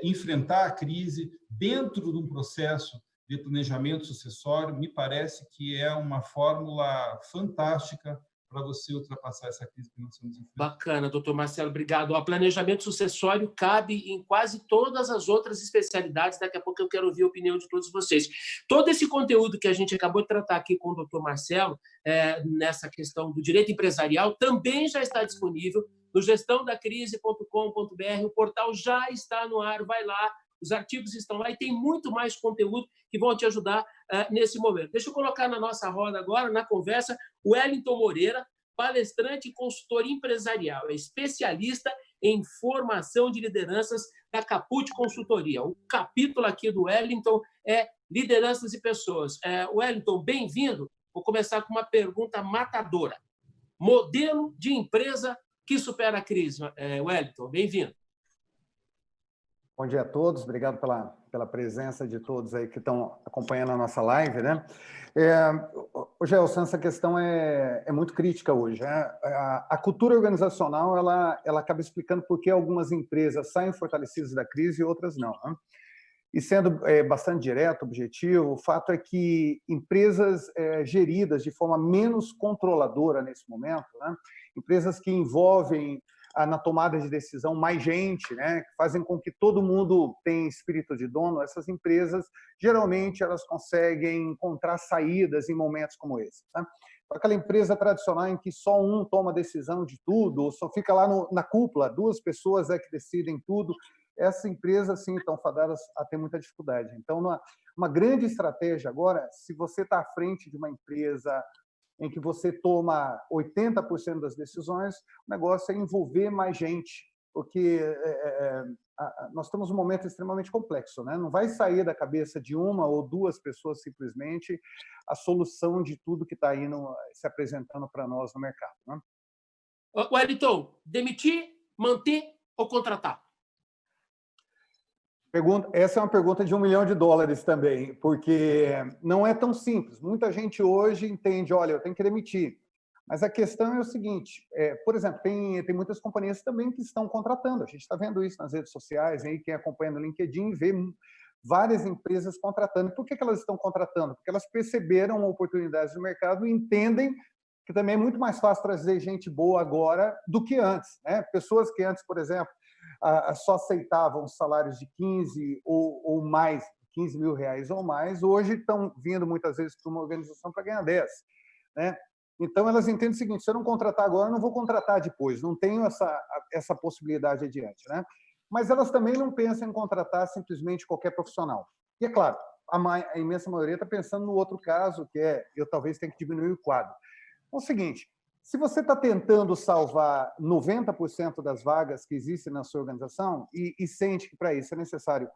D: enfrentar a crise dentro de um processo de planejamento sucessório, me parece que é uma fórmula fantástica para você ultrapassar essa crise que nós estamos enfrentando.
A: Bacana, doutor Marcelo, obrigado. O planejamento sucessório cabe em quase todas as outras especialidades. Daqui a pouco eu quero ouvir a opinião de todos vocês. Todo esse conteúdo que a gente acabou de tratar aqui com o doutor Marcelo, nessa questão do direito empresarial, também já está disponível no gestãodacrise.com.br. O portal já está no ar, vai lá. Os artigos estão lá e tem muito mais conteúdo que vão te ajudar nesse momento. Deixa eu colocar na nossa roda agora, na conversa, o Wellington Moreira, palestrante e consultor empresarial, é especialista em formação de lideranças da Caput Consultoria. O capítulo aqui do Wellington é Lideranças e Pessoas. Wellington, bem-vindo. Vou começar com uma pergunta matadora. Modelo de empresa que supera a crise. Wellington, bem-vindo.
E: Bom dia a todos, obrigado pela presença de todos aí que estão acompanhando a nossa live, né? Gelson, essa questão é muito crítica hoje, né? A cultura organizacional, ela acaba explicando por que algumas empresas saem fortalecidas da crise e outras não, né? E sendo bastante direto, objetivo, o fato é que empresas geridas de forma menos controladora nesse momento, né? Empresas que envolvem na tomada de decisão mais gente, né, que fazem com que todo mundo tenha espírito de dono, essas empresas, geralmente, elas conseguem encontrar saídas em momentos como esse. Tá? Aquela empresa tradicional em que só um toma decisão de tudo, ou só fica lá na cúpula, duas pessoas que decidem tudo, essas empresas, sim, estão fadadas a ter muita dificuldade. Então, uma grande estratégia agora, se você está à frente de uma empresa em que você toma 80% das decisões, o negócio é envolver mais gente, porque nós temos um momento extremamente complexo, né? Não vai sair da cabeça de uma ou duas pessoas simplesmente a solução de tudo que está aí se apresentando para nós no mercado, né?
A: Wellington, demitir, manter ou contratar?
E: Essa é uma pergunta de $1 milhão também, porque não é tão simples. Muita gente hoje entende, olha, eu tenho que demitir. Mas a questão é o seguinte, por exemplo, tem muitas companhias também que estão contratando. A gente está vendo isso nas redes sociais, aí quem acompanha no LinkedIn vê várias empresas contratando. Por que elas estão contratando? Porque elas perceberam oportunidades no mercado e entendem que também é muito mais fácil trazer gente boa agora do que antes, né? Pessoas que antes, por exemplo, só aceitavam salários de 15 ou mais, 15 mil reais ou mais, hoje estão vindo muitas vezes para uma organização para ganhar 10, né? Então, elas entendem o seguinte, se eu não contratar agora, eu não vou contratar depois, não tenho essa possibilidade adiante, né? Mas elas também não pensam em contratar simplesmente qualquer profissional. E, é claro, a imensa maioria está pensando no outro caso, que eu talvez tenha que diminuir o quadro. Então, é o seguinte, se você está tentando salvar 90% das vagas que existem na sua organização e sente que para isso é necessário,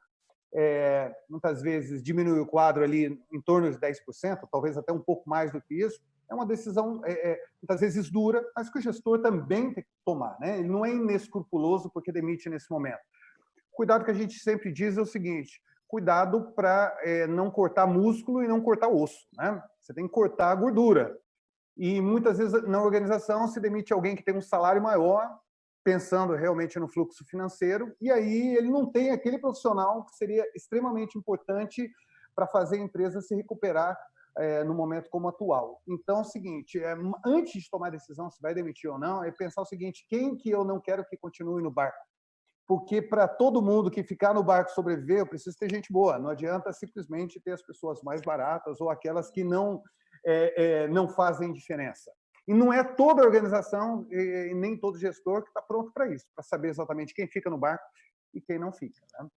E: muitas vezes, diminuir o quadro ali em torno de 10%, talvez até um pouco mais do que isso, é uma decisão, muitas vezes, dura, mas que o gestor também tem que tomar, né? Ele não é inescrupuloso porque demite nesse momento. Cuidado que a gente sempre diz é o seguinte, cuidado para não cortar músculo e não cortar osso, né? Você tem que cortar a gordura. E muitas vezes na organização se demite alguém que tem um salário maior, pensando realmente no fluxo financeiro, e aí ele não tem aquele profissional que seria extremamente importante para fazer a empresa se recuperar no momento como atual. Então, é o seguinte, antes de tomar a decisão se vai demitir ou não, é pensar o seguinte, quem que eu não quero que continue no barco? Porque para todo mundo que ficar no barco sobreviver, eu preciso ter gente boa, não adianta simplesmente ter as pessoas mais baratas ou aquelas que não fazem diferença. E não é toda organização e nem todo gestor que está pronto para isso, para saber exatamente quem fica no barco e quem não fica, né?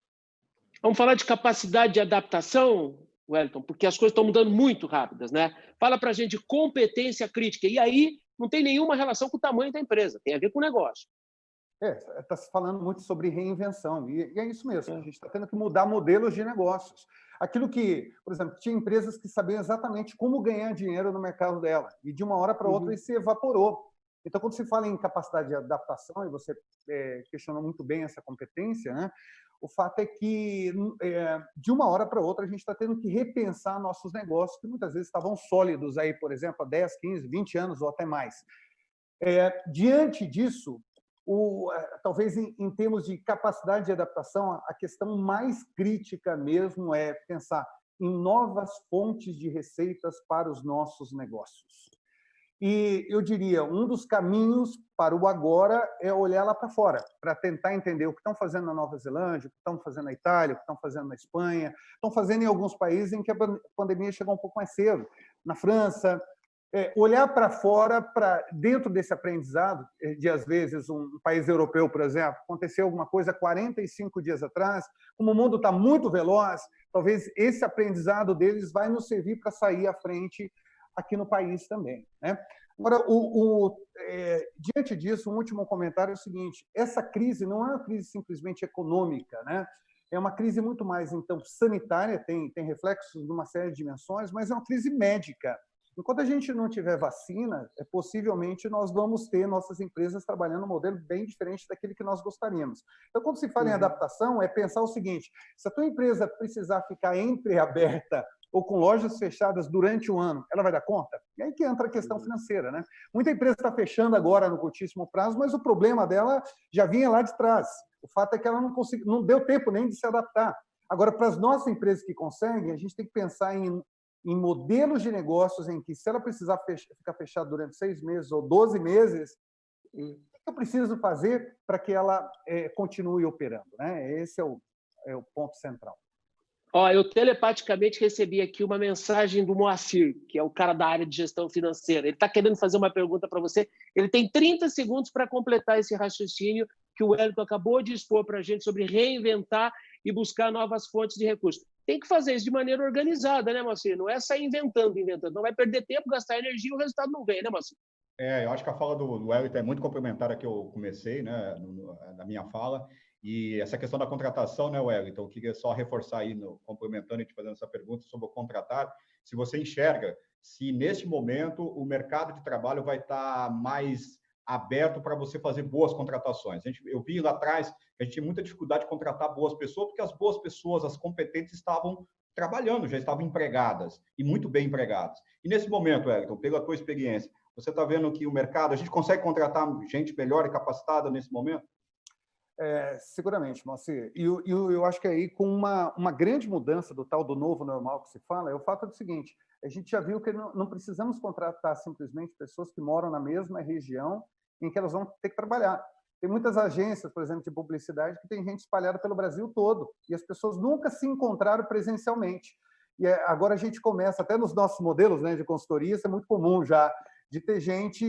A: Vamos falar de capacidade de adaptação, Wellington, porque as coisas estão mudando muito rápidas, né? Fala para a gente de competência crítica. E aí não tem nenhuma relação com o tamanho da empresa, tem a ver com o negócio.
E: Está se falando muito sobre reinvenção, e é isso mesmo, a gente está tendo que mudar modelos de negócios. Aquilo que, por exemplo, tinha empresas que sabiam exatamente como ganhar dinheiro no mercado dela, e de uma hora para outra isso se evaporou. Então, quando se fala em capacidade de adaptação, e você questionou muito bem essa competência, né? O fato é que, de uma hora para outra, a gente está tendo que repensar nossos negócios, que muitas vezes estavam sólidos, aí, por exemplo, há 10, 15, 20 anos ou até mais. Diante disso, talvez em termos de capacidade de adaptação, a questão mais crítica mesmo é pensar em novas fontes de receitas para os nossos negócios. E eu diria, um dos caminhos para o agora é olhar lá para fora, para tentar entender o que estão fazendo na Nova Zelândia, o que estão fazendo na Itália, o que estão fazendo na Espanha, estão fazendo em alguns países em que a pandemia chegou um pouco mais cedo, na França. Olhar para fora, para dentro desse aprendizado, de às vezes um país europeu, por exemplo, aconteceu alguma coisa 45 dias atrás, como o mundo está muito veloz, talvez esse aprendizado deles vai nos servir para sair à frente aqui no país também, né? Agora, diante disso, um último comentário é o seguinte: essa crise não é uma crise simplesmente econômica, né? É uma crise muito mais, então, sanitária, tem reflexos de uma série de dimensões, mas é uma crise médica. Enquanto a gente não tiver vacina, possivelmente nós vamos ter nossas empresas trabalhando um modelo bem diferente daquele que nós gostaríamos. Então, quando se fala em adaptação, é pensar o seguinte: se a tua empresa precisar ficar entreaberta ou com lojas fechadas durante o ano, ela vai dar conta? E aí que entra a questão financeira, né? Muita empresa está fechando agora no curtíssimo prazo, mas o problema dela já vinha lá de trás. O fato é que ela não deu tempo nem de se adaptar. Agora, para as nossas empresas que conseguem, a gente tem que pensar em modelos de negócios em que, se ela precisar ficar fechada durante 6 meses ou 12 meses, o que eu preciso fazer para que ela continue operando, né? Esse é o ponto central.
A: Eu telepaticamente recebi aqui uma mensagem do Moacir, que é o cara da área de gestão financeira. Ele está querendo fazer uma pergunta para você. Ele tem 30 segundos para completar esse raciocínio que o Wellington acabou de expor para a gente sobre reinventar e buscar novas fontes de recursos. Tem que fazer isso de maneira organizada, né, Moacir? Não é sair inventando. Não vai perder tempo, gastar energia e o resultado não vem, né, Moacir?
B: Eu acho que a fala do Wellington é muito complementar a que eu comecei, né, na minha fala. E essa questão da contratação, né, Wellington, eu queria só reforçar aí, complementando e te fazendo essa pergunta sobre o contratar, se você enxerga se, neste momento, o mercado de trabalho vai estar mais aberto para você fazer boas contratações. Eu vi lá atrás que a gente tinha muita dificuldade de contratar boas pessoas, porque as boas pessoas, as competentes, estavam trabalhando, já estavam empregadas, e muito bem empregadas. E nesse momento, Wellington, pela tua experiência, você está vendo que o mercado, a gente consegue contratar gente melhor e capacitada nesse momento?
E: Seguramente, Moacir. E eu acho que aí, com uma grande mudança do tal do novo normal que se fala, é o fato do seguinte: a gente já viu que não precisamos contratar simplesmente pessoas que moram na mesma região em que elas vão ter que trabalhar. Tem muitas agências, por exemplo, de publicidade, que tem gente espalhada pelo Brasil todo, e as pessoas nunca se encontraram presencialmente. E agora a gente começa, até nos nossos modelos, né, de consultoria, isso é muito comum já, de ter gente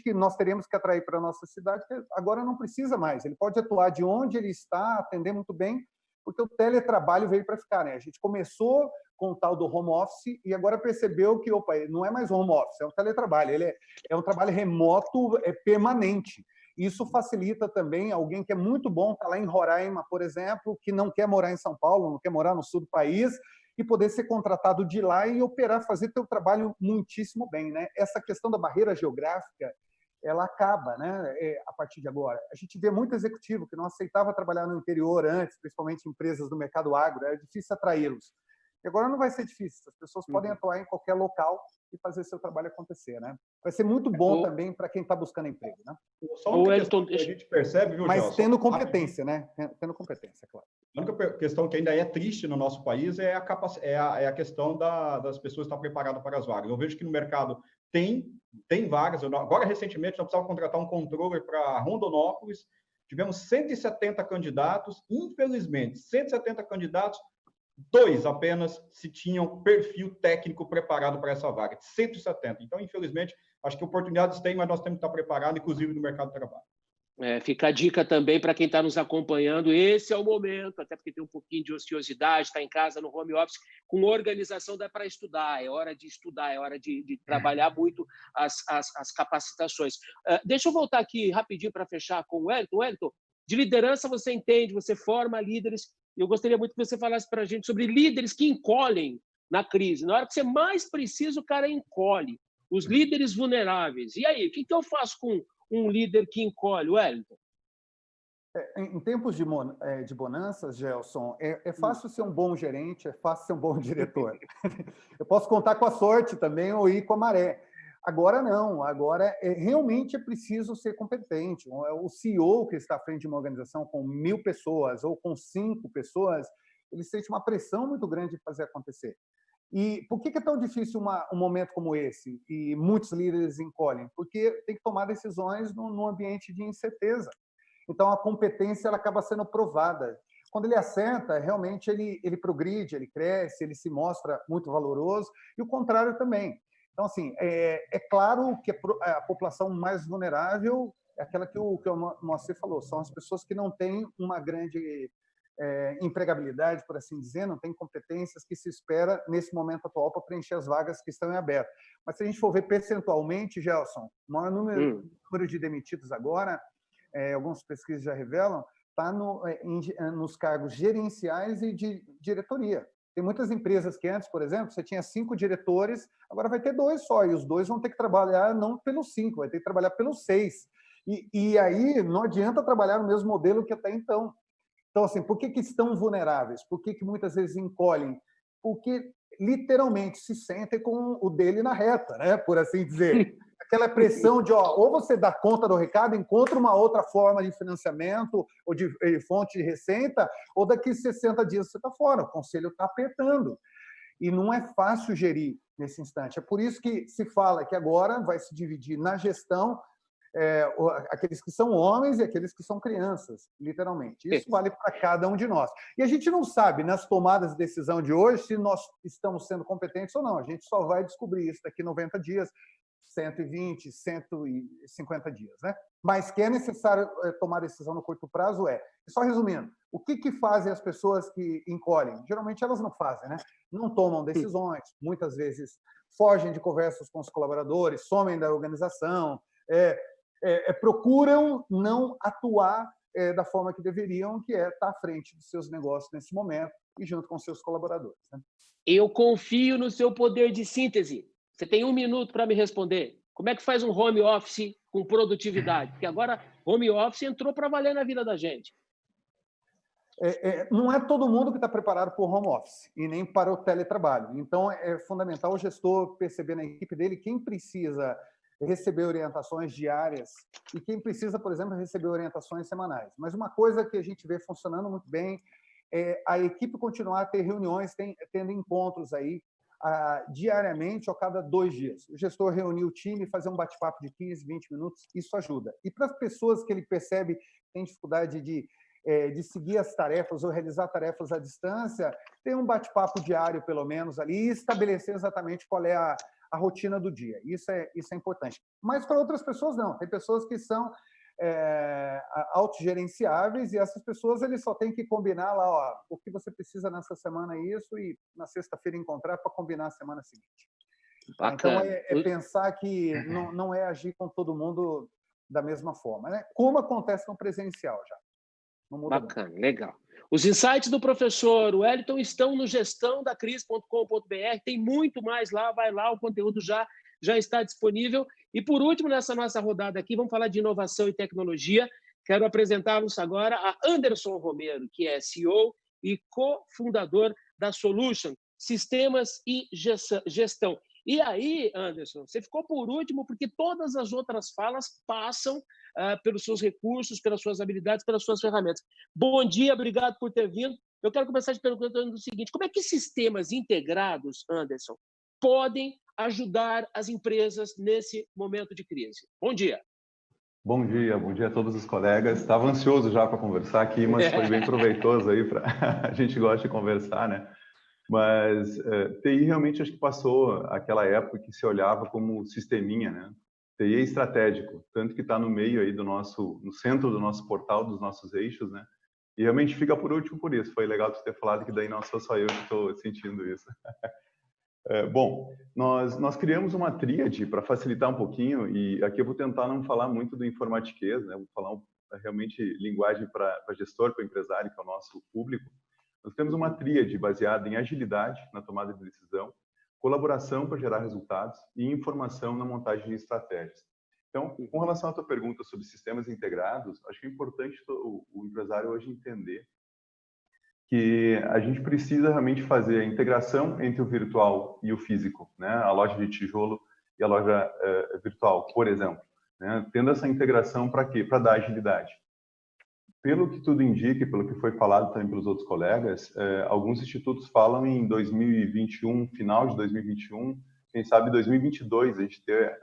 E: que nós teríamos que atrair para a nossa cidade, que agora não precisa mais. Ele pode atuar de onde ele está, atender muito bem, porque o teletrabalho veio para ficar, né? A gente começou com o tal do home office e agora percebeu que, opa, não é mais home office, é um teletrabalho. Ele é um trabalho remoto, permanente. Isso facilita também alguém que é muito bom, está lá em Roraima, por exemplo, que não quer morar em São Paulo, não quer morar no sul do país, e poder ser contratado de lá e operar, fazer teu trabalho muitíssimo bem, né? Essa questão da barreira geográfica, ela acaba, né? A partir de agora. A gente vê muito executivo que não aceitava trabalhar no interior antes, principalmente empresas do mercado agro, era difícil atraí-los. E agora não vai ser difícil, as pessoas podem atuar em qualquer local e fazer seu trabalho acontecer, né? Vai ser muito bom também para quem está buscando emprego, né?
B: Só uma questão que a gente percebe, viu,
E: mas
B: Gelson?
E: Tendo competência, né? Tendo competência, claro.
B: A única questão que ainda é triste no nosso país é a questão das pessoas estar preparadas para as vagas. Eu vejo que no mercado tem vagas. Agora, recentemente, nós precisávamos contratar um controller para Rondonópolis. Tivemos 170 candidatos. Infelizmente, 170 candidatos, 2 apenas se tinham perfil técnico preparado para essa vaga. 170. Então, infelizmente, acho que oportunidades tem, mas nós temos que estar preparados, inclusive no mercado de trabalho.
A: Fica a dica também para quem está nos acompanhando. Esse é o momento, até porque tem um pouquinho de ociosidade, está em casa, no home office, com organização dá para estudar, é hora de estudar, é hora de trabalhar muito as capacitações. Deixa eu voltar aqui rapidinho para fechar com o Wellington. Wellington, de liderança você entende, você forma líderes, e eu gostaria muito que você falasse para a gente sobre líderes que encolhem na crise. Na hora que você mais precisa, o cara encolhe. Os líderes vulneráveis. E aí, o que eu faço com um líder que encolhe, Wellington?
E: Em tempos de bonanças, Gelson, é fácil ser um bom gerente, é fácil ser um bom diretor. Eu posso contar com a sorte também ou ir com a maré. Agora não, agora realmente é preciso ser competente. O CEO que está à frente de uma organização com 1.000 pessoas ou com 5 pessoas, ele sente uma pressão muito grande de fazer acontecer. E por que é tão difícil um momento como esse? E muitos líderes encolhem? Porque tem que tomar decisões num ambiente de incerteza. Então, a competência ela acaba sendo provada. Quando ele acerta, realmente ele progride, ele cresce, ele se mostra muito valoroso, e o contrário também. Então, assim, é claro que a população mais vulnerável é aquela que o Moacir falou, são as pessoas que não têm uma grande empregabilidade, por assim dizer, não tem competências que se espera nesse momento atual para preencher as vagas que estão em aberto. Mas se a gente for ver percentualmente, Gelson, o maior número de demitidos agora, algumas pesquisas já revelam, está nos cargos gerenciais e de diretoria. Tem muitas empresas que antes, por exemplo, você tinha 5 diretores, agora vai ter 2 só, e os 2 vão ter que trabalhar não pelos 5, vai ter que trabalhar pelos 6. E aí não adianta trabalhar no mesmo modelo que até então. Então, assim, por que estão vulneráveis? Por que muitas vezes encolhem? Porque, literalmente, se sentem com o dele na reta, né? Por assim dizer. Aquela pressão de, ou você dá conta do recado, encontra uma outra forma de financiamento ou de fonte de receita, ou daqui 60 dias você está fora, o conselho está apertando. E não é fácil gerir nesse instante. É por isso que se fala que agora vai se dividir na gestão aqueles que são homens e aqueles que são crianças, literalmente. Isso vale para cada um de nós. E a gente não sabe, nas tomadas de decisão de hoje, se nós estamos sendo competentes ou não. A gente só vai descobrir isso daqui 90 dias, 120, 150 dias, né? Mas que é necessário tomar decisão no curto prazo só resumindo, o que fazem as pessoas que encolhem? Geralmente elas não fazem, né? Não tomam decisões, muitas vezes fogem de conversas com os colaboradores, somem da organização, procuram não atuar da forma que deveriam, que é estar à frente dos seus negócios nesse momento e junto com seus colaboradores, né?
A: Eu confio no seu poder de síntese. Você tem 1 minuto para me responder. Como é que faz um home office com produtividade? Porque agora home office entrou para valer na vida da gente.
E: Não é todo mundo que está preparado para o home office e nem para o teletrabalho. Então, é fundamental o gestor perceber na equipe dele quem precisa receber orientações diárias e quem precisa, por exemplo, receber orientações semanais. Mas uma coisa que a gente vê funcionando muito bem é a equipe continuar a ter reuniões, tendo encontros aí diariamente ou a cada 2 dias. O gestor reunir o time, fazer um bate-papo de 15, 20 minutos, isso ajuda. E para as pessoas que ele percebe que tem dificuldade de seguir as tarefas ou realizar tarefas à distância, ter um bate-papo diário, pelo menos, ali, e estabelecer exatamente qual é a rotina do dia. Isso é importante. Mas para outras pessoas, não. Tem pessoas que são autogerenciáveis e essas pessoas eles só têm que combinar lá, o que você precisa nessa semana isso e na sexta-feira encontrar para combinar a semana seguinte. Bacana. Então, pensar que não é agir com todo mundo da mesma forma, né? Como acontece no presencial já.
A: Bacana, muito. Legal. Os insights do professor Wellington estão no gestãodacris.com.br, tem muito mais lá, vai lá, o conteúdo já está disponível. E, por último, nessa nossa rodada aqui, vamos falar de inovação e tecnologia. Quero apresentar-vos agora a Anderson Romero, que é CEO e cofundador da Solution, Sistemas e Gestão. E aí, Anderson, você ficou por último porque todas as outras falas passam pelos seus recursos, pelas suas habilidades, pelas suas ferramentas. Bom dia, obrigado por ter vindo. Eu quero começar te perguntando o seguinte: como é que sistemas integrados, Anderson, podem ajudar as empresas nesse momento de crise? Bom dia.
F: Bom dia a todos os colegas. Estava ansioso já para conversar aqui, mas foi bem proveitoso aí para a gente gosta de conversar, né? Mas TI realmente acho que passou aquela época que se olhava como sisteminha, né? TI é estratégico, tanto que está no meio aí no centro do nosso portal, dos nossos eixos, né? E realmente fica por último por isso. Foi legal tu ter falado que daí não sou só eu que estou sentindo isso. Bom, nós criamos uma tríade para facilitar um pouquinho, e aqui eu vou tentar não falar muito do informatiquês, né? Vou falar realmente linguagem para gestor, para empresário, que é o nosso público. Nós temos uma tríade baseada em agilidade na tomada de decisão, colaboração para gerar resultados e informação na montagem de estratégias. Então, com relação à tua pergunta sobre sistemas integrados, acho que é importante o empresário hoje entender que a gente precisa realmente fazer a integração entre o virtual e o físico, né? A loja de tijolo e a loja virtual, por exemplo, né? Tendo essa integração para quê? Para dar agilidade. Pelo que tudo indica, e pelo que foi falado também pelos outros colegas, alguns institutos falam em 2021, final de 2021, quem sabe 2022, a gente ter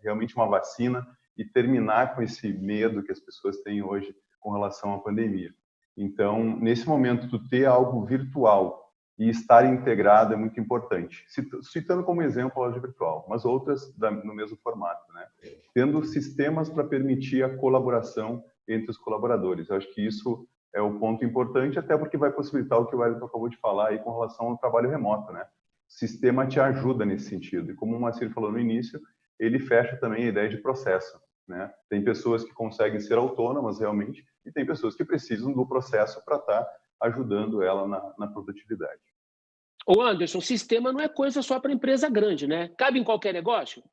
F: realmente uma vacina e terminar com esse medo que as pessoas têm hoje com relação à pandemia. Então, nesse momento, tu ter algo virtual e estar integrado é muito importante. Citando como exemplo a loja virtual, mas outras no mesmo formato, né? Tendo sistemas para permitir a colaboração entre os colaboradores. Eu acho que isso é o ponto importante, até porque vai possibilitar o que o Wellington acabou de falar aí com relação ao trabalho remoto, né? O sistema te ajuda nesse sentido. E como o Moacir falou no início, ele fecha também a ideia de processo, né? Tem pessoas que conseguem ser autônomas realmente e tem pessoas que precisam do processo para estar ajudando ela na produtividade.
A: Ô Anderson, sistema não é coisa só para empresa grande, né? Cabe em qualquer negócio?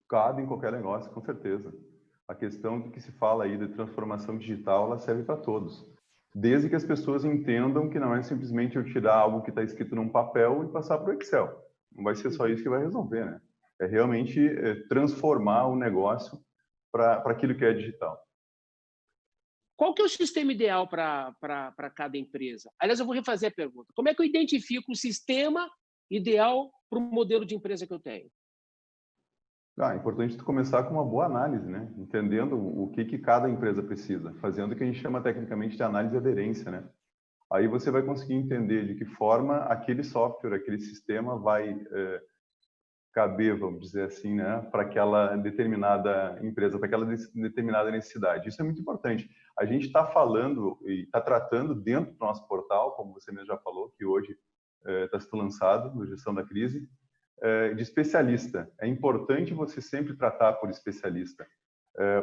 F: Cabe em qualquer negócio, com certeza. A questão do que se fala aí de transformação digital, ela serve para todos. Desde que as pessoas entendam que não é simplesmente eu tirar algo que está escrito num papel e passar para o Excel. Não vai ser só isso que vai resolver, né? É realmente transformar o negócio para aquilo que é digital.
A: Qual que é o sistema ideal para cada empresa? Aliás, eu vou refazer a pergunta. Como é que eu identifico o sistema ideal para o modelo de empresa que eu tenho?
F: É importante tu começar com uma boa análise, né? Entendendo o que cada empresa precisa, fazendo o que a gente chama tecnicamente de análise de aderência, né? Aí você vai conseguir entender de que forma aquele software, aquele sistema vai caber, vamos dizer assim, né, para aquela determinada empresa, para aquela determinada necessidade. Isso é muito importante. A gente está falando e está tratando dentro do nosso portal, como você mesmo já falou, que hoje está sendo lançado no Gestão da Crise, de especialista. É importante você sempre tratar por especialista.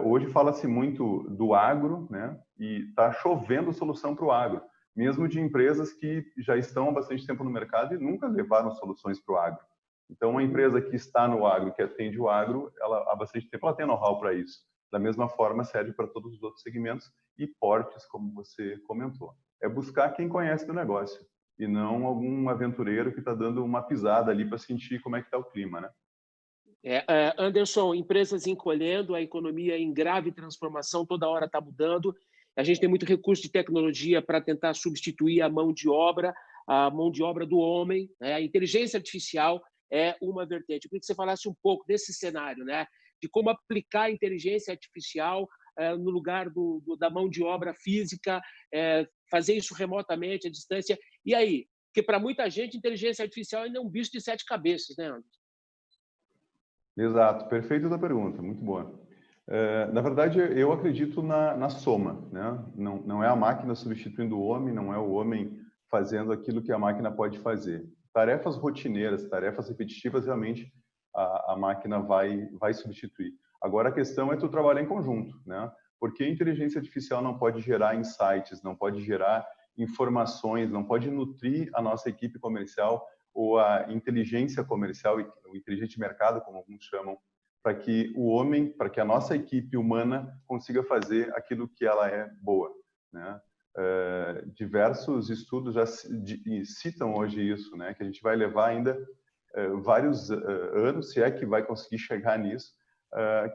F: Hoje fala-se muito do agro, né, e está chovendo solução para o agro, mesmo de empresas que já estão há bastante tempo no mercado e nunca levaram soluções para o agro. Então, uma empresa que está no agro, que atende o agro, ela, há bastante tempo ela tem know-how para isso. Da mesma forma, serve para todos os outros segmentos e portes, como você comentou. É buscar quem conhece do negócio e não algum aventureiro que está dando uma pisada ali para sentir como é que está o clima, né?
A: Anderson, empresas encolhendo, a economia em grave transformação, toda hora está mudando. A gente tem muito recurso de tecnologia para tentar substituir a mão de obra do homem, né? A inteligência artificial é uma vertente. Eu queria que você falasse um pouco desse cenário, né? De como aplicar a inteligência artificial no lugar da mão de obra física, fazer isso remotamente, à distância. E aí? Porque para muita gente, inteligência artificial ainda é um bicho de 7 cabeças, né, Anderson?
F: Exato, perfeita a pergunta, muito boa. Na verdade, eu acredito na soma, né? Não é a máquina substituindo o homem, não é o homem fazendo aquilo que a máquina pode fazer. Tarefas rotineiras, tarefas repetitivas, realmente a máquina vai substituir. Agora, a questão é tu trabalhar em conjunto, né? Porque a inteligência artificial não pode gerar insights, não pode gerar informações, não pode nutrir a nossa equipe comercial ou a inteligência comercial, o inteligente mercado, como alguns chamam, para que o homem, para que a nossa equipe humana consiga fazer aquilo que ela é boa, né? Diversos estudos já citam hoje isso, né? Que a gente vai levar ainda vários anos, se é que vai conseguir chegar nisso,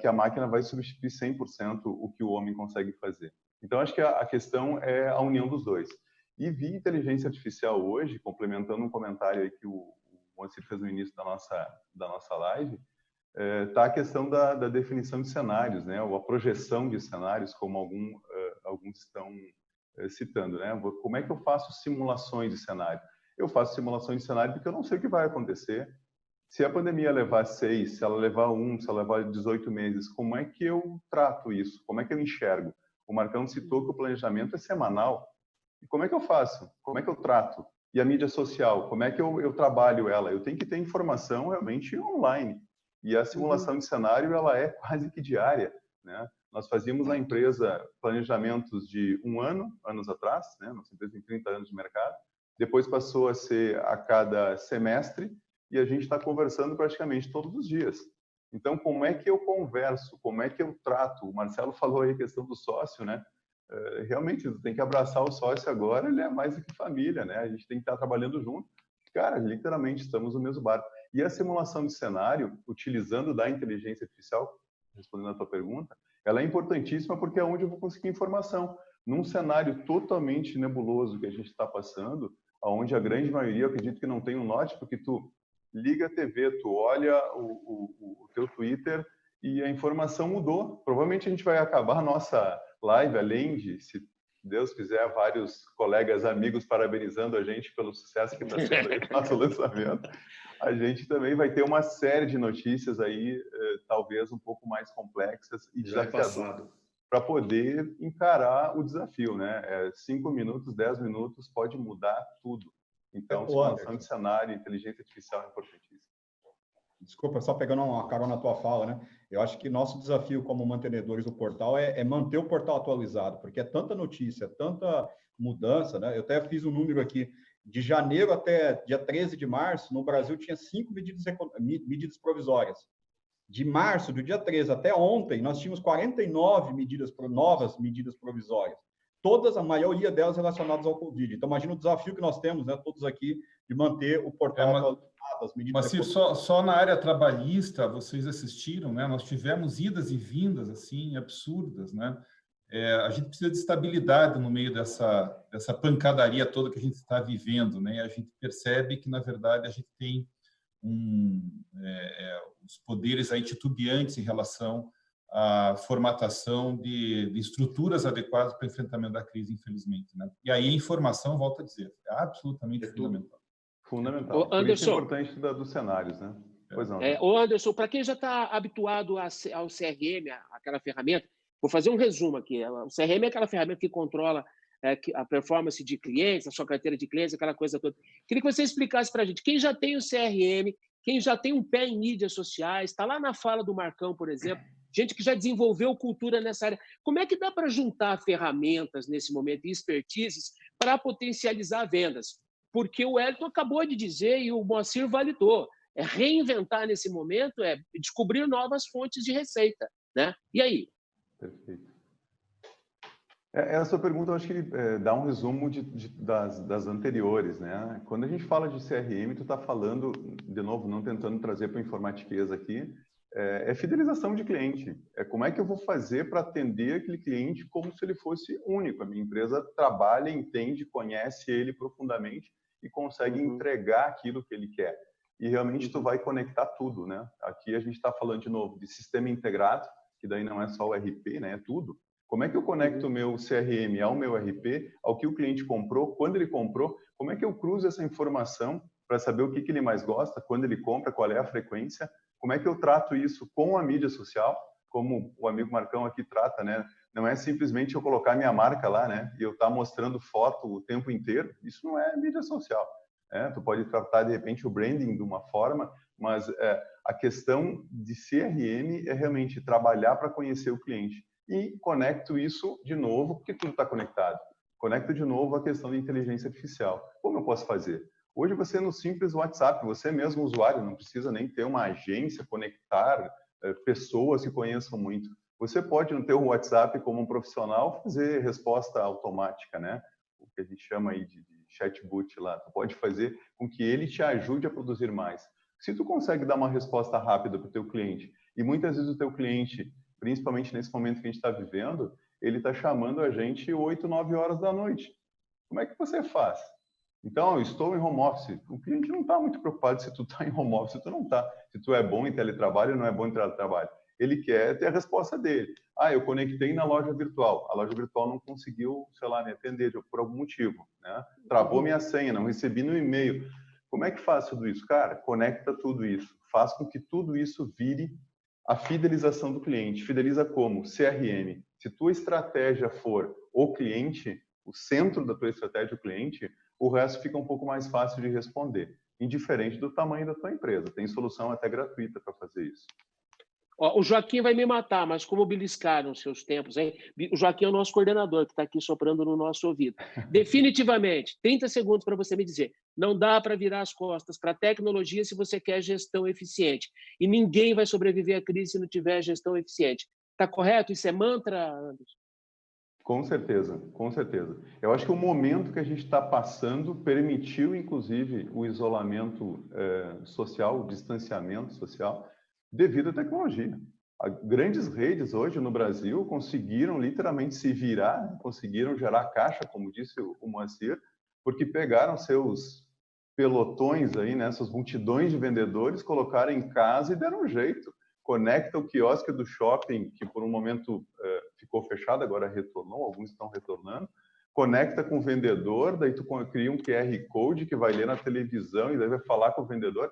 F: que a máquina vai substituir 100% o que o homem consegue fazer. Então, acho que a questão é a união dos dois. E via inteligência artificial hoje, complementando um comentário aí que o Moacir fez no início da nossa live, está a questão da definição de cenários, né? Ou a projeção de cenários, como alguns estão citando, né? Como é que eu faço simulações de cenário? Eu faço simulações de cenário porque eu não sei o que vai acontecer. Se a pandemia levar 6, se ela levar 1, se ela levar 18 meses, como é que eu trato isso? Como é que eu enxergo? O Marcão citou que o planejamento é semanal. E como é que eu faço? Como é que eu trato? E a mídia social, como é que eu trabalho ela? Eu tenho que ter informação realmente online. E a simulação de cenário, ela é quase que diária, né? Nós fazíamos na empresa planejamentos de anos atrás, né? Nossa empresa tem 30 anos de mercado. Depois passou a ser a cada semestre e a gente está conversando praticamente todos os dias. Então, como é que eu converso? Como é que eu trato? O Marcelo falou aí a questão do sócio, né? Realmente, tem que abraçar o sócio agora, ele é mais do que família, né? A gente tem que estar trabalhando junto. Cara, literalmente, estamos no mesmo barco. E a simulação de cenário, utilizando da inteligência artificial, respondendo a tua pergunta, ela é importantíssima porque é onde eu vou conseguir informação. num cenário totalmente nebuloso que a gente está passando, onde a grande maioria, eu acredito que não tem um norte, porque tu liga a TV, tu olha o teu Twitter e a informação mudou. Provavelmente a gente vai acabar a nossa live, além de, se Deus quiser, vários colegas, amigos parabenizando a gente pelo sucesso que está sendo aí o nosso lançamento. A gente também vai ter uma série de notícias aí, talvez um pouco mais complexas e desafiadoras, para poder encarar o desafio, né? 5 minutos, 10 minutos pode mudar tudo. Então, expansão de cenário, inteligência artificial é importantíssimo.
B: Desculpa, só pegando uma carona na tua fala, né? Eu acho que nosso desafio como mantenedores do portal é manter o portal atualizado, porque é tanta notícia, tanta mudança, né? Eu até fiz um número aqui, de janeiro até dia 13 de março, no Brasil tinha 5 medidas provisórias. De março, do dia 13 até ontem, nós tínhamos 49 novas medidas provisórias. Todas, a maioria delas relacionadas ao Covid. Então, imagina o desafio que nós temos, né, todos aqui, de manter o portal atualizado, as medidas...
D: Mas só na área trabalhista, vocês assistiram, né? Nós tivemos idas e vindas, assim, absurdas, né? A gente precisa de estabilidade no meio dessa pancadaria toda que a gente está vivendo, né? E a gente percebe que, na verdade, a gente tem os poderes aí titubeantes em relação à formatação de estruturas adequadas para o enfrentamento da crise, infelizmente, né? E aí a informação, volto a dizer, é absolutamente fundamental.
F: Fundamental. Por isso é importante dos cenários, né? Pois não.
A: Ô Anderson, para quem já está habituado ao CRM, aquela ferramenta, vou fazer um resumo aqui. O CRM é aquela ferramenta que controla a performance de clientes, a sua carteira de clientes, aquela coisa toda. Queria que você explicasse para a gente, quem já tem o CRM, quem já tem um pé em mídias sociais, está lá na fala do Marcão, por exemplo, gente que já desenvolveu cultura nessa área. Como é que dá para juntar ferramentas nesse momento e expertises para potencializar vendas? Porque o Wellington acabou de dizer e o Moacir validou. É reinventar nesse momento, é descobrir novas fontes de receita, né? E aí?
F: Perfeito. Essa pergunta, eu acho que dá um resumo das anteriores, né? Quando a gente fala de CRM, tu está falando, de novo, não tentando trazer para a informatiqueza aqui, é fidelização de cliente. É como é que eu vou fazer para atender aquele cliente como se ele fosse único. A minha empresa trabalha, entende, conhece ele profundamente e consegue entregar aquilo que ele quer. E realmente tu vai conectar tudo, né? Aqui a gente está falando de novo de sistema integrado, que daí não é só o RP, né? É tudo. Como é que eu conecto o meu CRM ao meu RP, ao que o cliente comprou, quando ele comprou? Como é que eu cruzo essa informação para saber o que ele mais gosta, quando ele compra, qual é a frequência? Como é que eu trato isso com a mídia social, como o amigo Marcão aqui trata, né? Não é simplesmente eu colocar minha marca lá, né? E eu estar mostrando foto o tempo inteiro. Isso não é mídia social. Tu pode tratar, de repente, o branding de uma forma, mas a questão de CRM é realmente trabalhar para conhecer o cliente. E conecto isso de novo, porque tudo está conectado. Conecto de novo a questão de inteligência artificial. Como eu posso fazer? Hoje você no simples WhatsApp, você mesmo usuário, não precisa nem ter uma agência, conectar pessoas que conheçam muito. Você pode no teu WhatsApp como um profissional fazer resposta automática, né? O que a gente chama aí de chatbot lá. Tu pode fazer com que ele te ajude a produzir mais. Se tu consegue dar uma resposta rápida para o teu cliente, e muitas vezes o teu cliente, principalmente nesse momento que a gente está vivendo, ele está chamando a gente 8, 9 horas da noite. Como é que você faz? Então, eu estou em home office. O cliente não está muito preocupado se tu está em home office, se tu não está. Se tu é bom em teletrabalho ou não é bom em teletrabalho. Ele quer ter a resposta dele. Eu conectei na loja virtual. A loja virtual não conseguiu, sei lá, me atender por algum motivo, né? Travou minha senha, não recebi no e-mail. Como é que faz tudo isso? Cara, conecta tudo isso. Faz com que tudo isso vire a fidelização do cliente. Fideliza como? CRM. Se tua estratégia for o cliente, o centro da tua estratégia é o cliente, o resto fica um pouco mais fácil de responder, indiferente do tamanho da tua empresa. Tem solução até gratuita para fazer isso.
A: O Joaquim vai me matar, mas como beliscaram os seus tempos, hein? O Joaquim é o nosso coordenador, que está aqui soprando no nosso ouvido. Definitivamente, 30 segundos para você me dizer. Não dá para virar as costas para a tecnologia se você quer gestão eficiente. E ninguém vai sobreviver à crise se não tiver gestão eficiente. Está correto? Isso é mantra, Anderson?
F: Com certeza, com certeza. Eu acho que o momento que a gente está passando permitiu, inclusive, o isolamento social, o distanciamento social, devido à tecnologia. Grandes redes hoje no Brasil conseguiram literalmente se virar, conseguiram gerar caixa, como disse o Moacir, porque pegaram seus pelotões aí, né, essas multidões de vendedores, colocaram em casa e deram um jeito. Conecta o quiosque do shopping, que por um momento ficou fechado, agora retornou, alguns estão retornando. Conecta com o vendedor, daí tu cria um QR Code que vai ler na televisão e daí vai falar com o vendedor.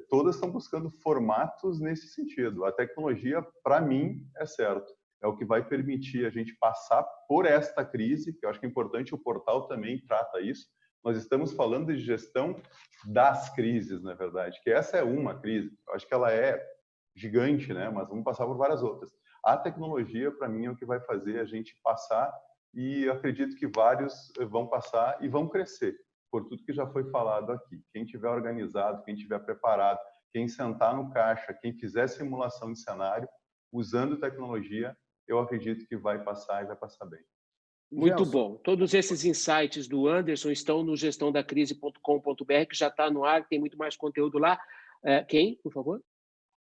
F: Todas estão buscando formatos nesse sentido. A tecnologia, para mim, é certo. É o que vai permitir a gente passar por esta crise, que eu acho que é importante, o portal também trata isso. Nós estamos falando de gestão das crises, na verdade, que essa é uma crise. Eu acho que ela é gigante, né? Mas vamos passar por várias outras. A tecnologia, para mim, é o que vai fazer a gente passar e acredito que vários vão passar e vão crescer, por tudo que já foi falado aqui. Quem tiver organizado, quem tiver preparado, quem sentar no caixa, quem fizer simulação de cenário, usando tecnologia, eu acredito que vai passar e vai passar bem.
A: Muito bom. Todos esses insights do Anderson estão no gestãodacrise.com.br, que já está no ar, tem muito mais conteúdo lá. Quem, por favor?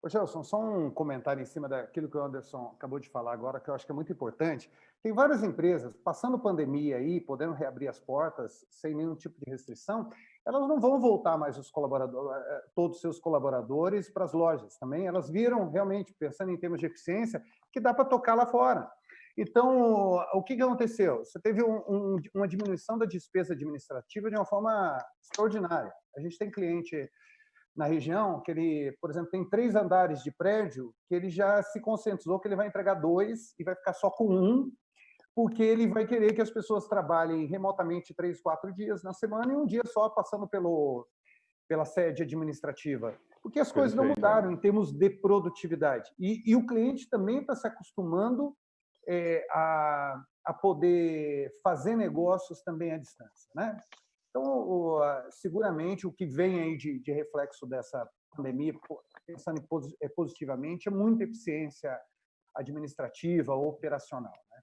E: Ô, Gelson, só um comentário em cima daquilo que o Anderson acabou de falar agora, que eu acho que é muito importante. Tem várias empresas passando pandemia aí, podendo reabrir as portas sem nenhum tipo de restrição, elas não vão voltar mais todos os seus colaboradores para as lojas também. Elas viram realmente, pensando em termos de eficiência, que dá para tocar lá fora. Então, o que aconteceu? Você teve uma diminuição da despesa administrativa de uma forma extraordinária. A gente tem cliente na região que ele, por exemplo, tem 3 andares de prédio, que ele já se conscientizou que ele vai entregar 2 e vai ficar só com 1, porque ele vai querer que as pessoas trabalhem remotamente 3, 4 dias na semana e um dia só passando pela sede administrativa. Porque as coisas não mudaram em termos de produtividade. E o cliente também está se acostumando a poder fazer negócios também à distância, né? Então, seguramente, o que vem aí de reflexo dessa pandemia, pensando positivamente, é muita eficiência administrativa, operacional, né?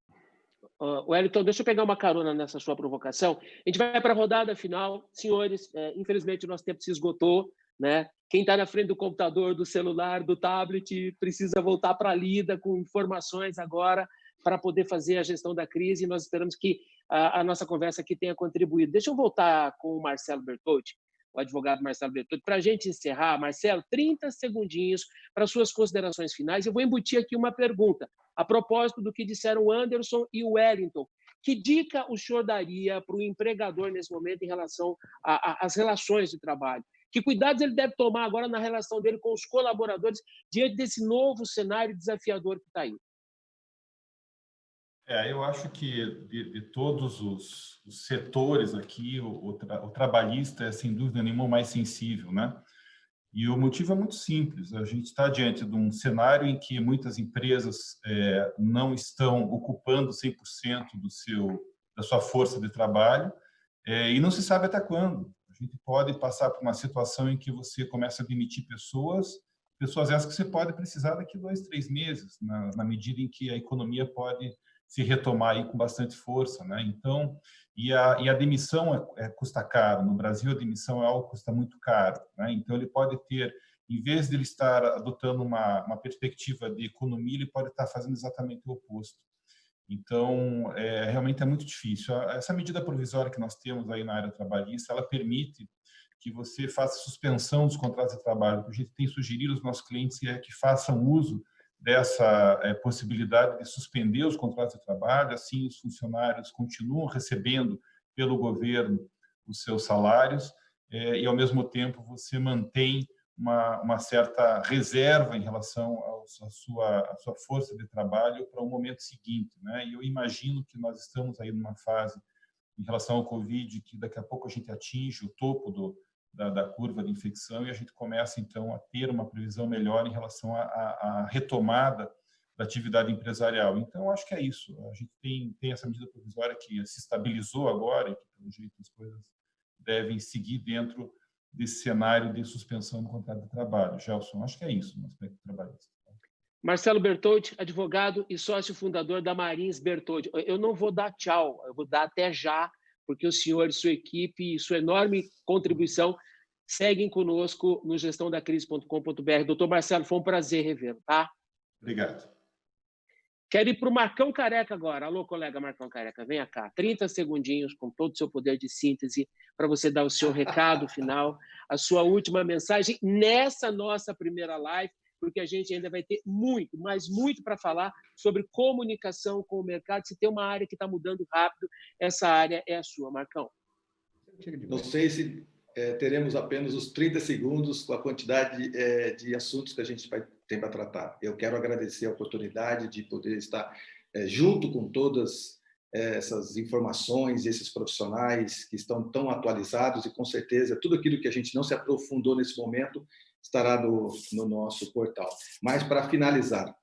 A: Wellington, deixa eu pegar uma carona nessa sua provocação. A gente vai para a rodada final. Senhores, infelizmente, o nosso tempo se esgotou, né? Quem está na frente do computador, do celular, do tablet, precisa voltar para a lida com informações agora para poder fazer a gestão da crise. Nós esperamos que a nossa conversa aqui tenha contribuído. Deixa eu voltar com o Marcelo Bertoldi, o advogado Marcelo Bertoldi, para a gente encerrar. Marcelo, 30 segundinhos para suas considerações finais. Eu vou embutir aqui uma pergunta, a propósito do que disseram o Anderson e o Wellington. Que dica o senhor daria para o empregador nesse momento em relação às relações de trabalho? Que cuidados ele deve tomar agora na relação dele com os colaboradores diante desse novo cenário desafiador que está aí?
D: Eu acho que de todos os setores aqui, o trabalhista é, sem dúvida nenhuma, o mais sensível, né? E o motivo é muito simples. A gente está diante de um cenário em que muitas empresas não estão ocupando 100% da sua força de trabalho e não se sabe até quando. A gente pode passar por uma situação em que você começa a demitir pessoas essas que você pode precisar daqui 2, 3 meses, na medida em que a economia pode se retomar aí com bastante força, né? Então, e a demissão custa caro. No Brasil, a demissão é algo que custa muito caro, né? Então, ele pode ter, em vez de ele estar adotando uma perspectiva de economia, ele pode estar fazendo exatamente o oposto. Então, realmente é muito difícil. Essa medida provisória que nós temos aí na área trabalhista, ela permite que você faça suspensão dos contratos de trabalho. O que a gente tem sugerido aos nossos clientes é que façam uso dessa possibilidade de suspender os contratos de trabalho, assim os funcionários continuam recebendo pelo governo os seus salários e, ao mesmo tempo, você mantém uma certa reserva em relação à sua força de trabalho para o momento seguinte, né? E eu imagino que nós estamos aí numa fase, em relação ao Covid, que daqui a pouco a gente atinge o topo da curva de infecção e a gente começa, então, a ter uma previsão melhor em relação à retomada da atividade empresarial. Então, acho que é isso. A gente tem essa medida provisória que se estabilizou agora e que, pelo jeito, as coisas devem seguir dentro desse cenário de suspensão do contrato de trabalho. Gelson, acho que é isso no aspecto trabalhista.
A: Marcelo Bertoldi, advogado e sócio fundador da Marins Bertoldi. Eu não vou dar tchau, eu vou dar até já, porque o senhor e sua equipe e sua enorme contribuição seguem conosco no gestãodacrise.com.br. Doutor Marcelo, foi um prazer revê-lo, tá?
D: Obrigado.
A: Quero ir para o Marcão Careca agora. Alô, colega Marcão Careca, venha cá. 30 segundinhos, com todo o seu poder de síntese, para você dar o seu recado final, a sua última mensagem nessa nossa primeira live, porque a gente ainda vai ter muito, mas muito para falar sobre comunicação com o mercado. Se tem uma área que está mudando rápido, essa área é a sua, Marcão.
C: Não sei se teremos apenas os 30 segundos com a quantidade de assuntos que a gente vai ter para tratar. Eu quero agradecer a oportunidade de poder estar junto com todas essas informações, esses profissionais que estão tão atualizados e, com certeza, tudo aquilo que a gente não se aprofundou nesse momento estará no nosso portal. Mas, para finalizar,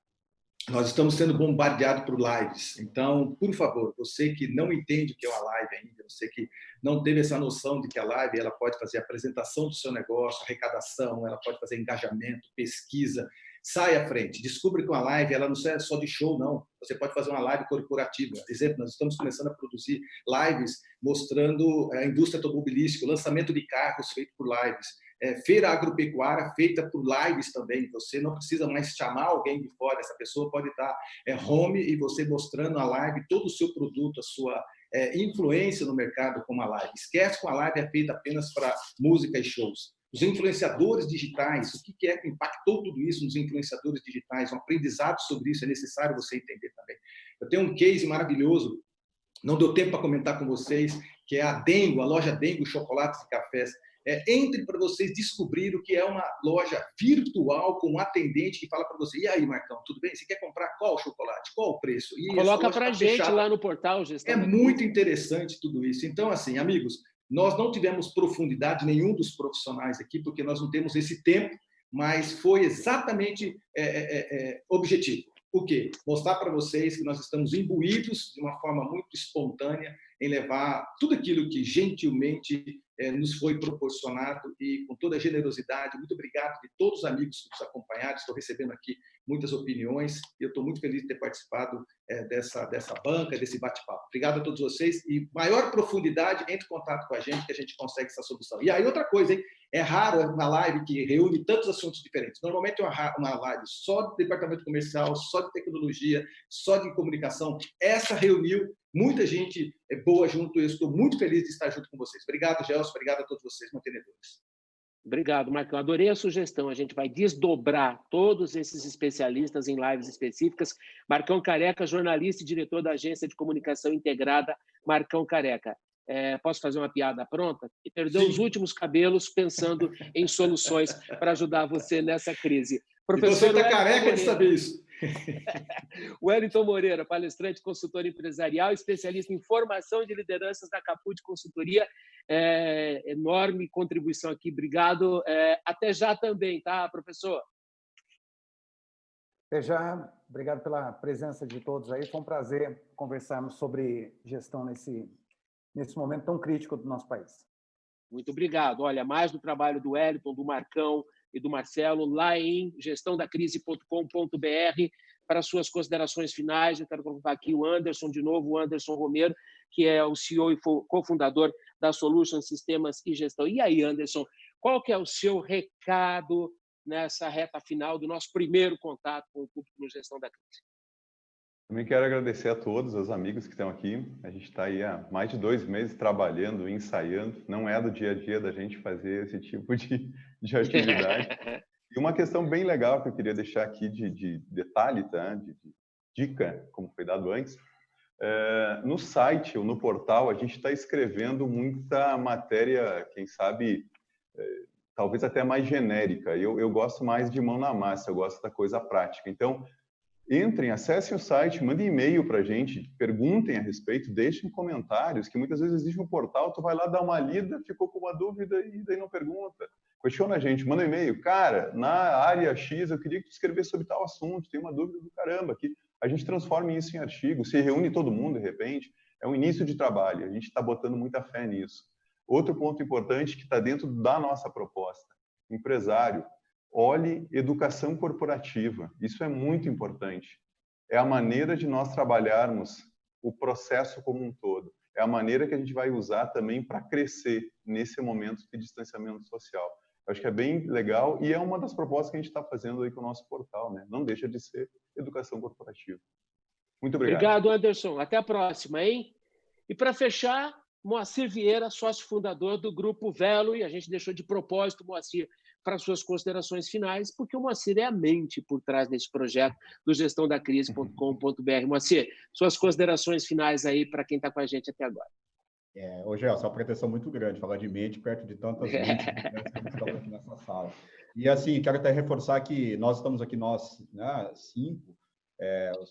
C: nós estamos sendo bombardeados por lives. Então, por favor, você que não entende o que é uma live ainda, você que não teve essa noção de que a live ela pode fazer a apresentação do seu negócio, arrecadação, ela pode fazer engajamento, pesquisa, sai à frente. Descubra que uma live ela não é só de show, não. Você pode fazer uma live corporativa. Por exemplo, nós estamos começando a produzir lives mostrando a indústria automobilística, o lançamento de carros feito por lives. Feira agropecuária feita por lives também. Você não precisa mais chamar alguém de fora. Essa pessoa pode estar home e você mostrando na live todo o seu produto, a sua influência no mercado com uma live. Esquece que uma live é feita apenas para música e shows. Os influenciadores digitais, o que é que impactou tudo isso nos influenciadores digitais? Um aprendizado sobre isso é necessário você entender também. Eu tenho um case maravilhoso, não deu tempo para comentar com vocês, que é a Dengo, a loja Dengo Chocolates e Cafés. Entre para vocês descobrir o que é uma loja virtual com um atendente que fala para você: e aí, Marcão, tudo bem? Você quer comprar qual chocolate? Qual o preço? E
A: coloca para a gente fechada. Lá no portal.
C: É muito interessante tudo isso. Então, assim, amigos, nós não tivemos profundidade nenhum dos profissionais aqui, porque nós não temos esse tempo, mas foi exatamente objetivo. O quê? Mostrar para vocês que nós estamos imbuídos de uma forma muito espontânea em levar tudo aquilo que gentilmente nos foi proporcionado e com toda a generosidade. Muito obrigado de todos os amigos que nos acompanharam. Estou recebendo aqui muitas opiniões e eu estou muito feliz de ter participado dessa banca, desse bate-papo. Obrigado a todos vocês e maior profundidade, entre em contato com a gente que a gente consegue essa solução. E aí outra coisa, hein? É raro uma live que reúne tantos assuntos diferentes. Normalmente é uma live só de departamento comercial, só de tecnologia, só de comunicação. Essa reuniu muita gente boa junto. Eu estou muito feliz de estar junto com vocês. Obrigado, Gelson. Obrigado a todos vocês, mantenedores.
A: Obrigado, Marcão. Adorei a sugestão. A gente vai desdobrar todos esses especialistas em lives específicas. Marcão Careca, jornalista e diretor da Agência de Comunicação Integrada, Marcão Careca. Posso fazer uma piada pronta? E perdeu Sim. Os últimos cabelos pensando em soluções para ajudar você nessa crise.
C: Professor, você está careca de saber isso.
A: Wellington Moreira, palestrante, consultor empresarial, especialista em formação de lideranças da Caput Consultoria. Enorme contribuição aqui. Obrigado. Até já também, tá, professor?
E: Até já. Obrigado pela presença de todos aí. Foi um prazer conversarmos sobre gestão nesse momento tão crítico do nosso país.
A: Muito obrigado. Olha, mais do trabalho do Wellington, do Marcão e do Marcelo, lá em gestãodacrise.com.br, para suas considerações finais. Eu quero colocar aqui o Anderson de novo, o Anderson Romero, que é o CEO e cofundador da Solution Sistemas e Gestão. E aí, Anderson, qual que é o seu recado nessa reta final do nosso primeiro contato com o público no Gestão da Crise?
F: Também quero agradecer a todos os amigos que estão aqui. A gente está aí há mais de 2 meses trabalhando, ensaiando. Não é do dia a dia da gente fazer esse tipo de atividade. E uma questão bem legal que eu queria deixar aqui de detalhe, tá? de dica, como foi dado antes. No site ou no portal, a gente está escrevendo muita matéria, quem sabe, talvez até mais genérica. Eu gosto mais de mão na massa, eu gosto da coisa prática. Então, entrem, acessem o site, mandem e-mail para a gente, perguntem a respeito, deixem comentários, que muitas vezes existe um portal, tu vai lá dar uma lida, ficou com uma dúvida e daí não pergunta. Questiona a gente, manda um e-mail. Cara, na área X, eu queria que tu escrevesse sobre tal assunto, tem uma dúvida do caramba aqui. A gente transforma isso em artigo, se reúne todo mundo, de repente. É um início de trabalho, a gente está botando muita fé nisso. Outro ponto importante que está dentro da nossa proposta, empresário, olhe educação corporativa. Isso é muito importante. É a maneira de nós trabalharmos o processo como um todo. É a maneira que a gente vai usar também para crescer nesse momento de distanciamento social. Eu acho que é bem legal e é uma das propostas que a gente está fazendo aí com o nosso portal, né? Não deixa de ser educação corporativa. Muito obrigado.
A: Obrigado, Anderson. Até a próxima, hein? E para fechar, Moacir Vieira, sócio fundador do Grupo Velo, e a gente deixou de propósito o Moacir para suas considerações finais, porque o Moacir é a mente por trás desse projeto do gestãodacrise.com.br. Moacir, suas considerações finais aí para quem está com a gente até agora.
B: Hoje é uma pretensão muito grande falar de mente perto de tantas mentes que estão aqui nessa sala. E assim, quero até reforçar que nós estamos aqui, nós, né, 5,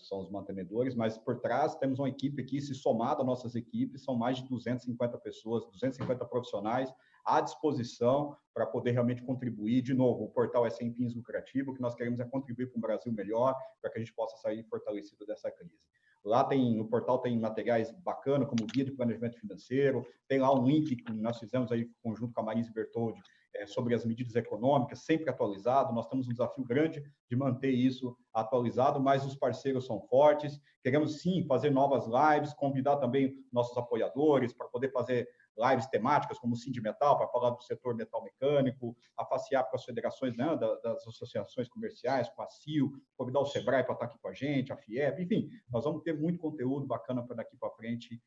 B: são os mantenedores, mas por trás temos uma equipe aqui, se somado às nossas equipes, são mais de 250 pessoas, 250 profissionais à disposição para poder realmente contribuir. De novo, o portal é sem fins lucrativos, o que nós queremos é contribuir para um Brasil melhor, para que a gente possa sair fortalecido dessa crise. Lá no portal tem materiais bacanas, como guia de planejamento financeiro, tem lá um link que nós fizemos aí conjunto com a Marise Bertoldi, sobre as medidas econômicas, sempre atualizado. Nós temos um desafio grande de manter isso atualizado, mas os parceiros são fortes. Queremos, sim, fazer novas lives, convidar também nossos apoiadores para poder fazer lives temáticas, como o Sindimetal, para falar do setor metal mecânico, a FACIAP com as federações, né, das associações comerciais, com a CIO, convidar o SEBRAE para estar aqui com a gente, a FIEP, enfim, nós vamos ter muito conteúdo bacana para daqui para frente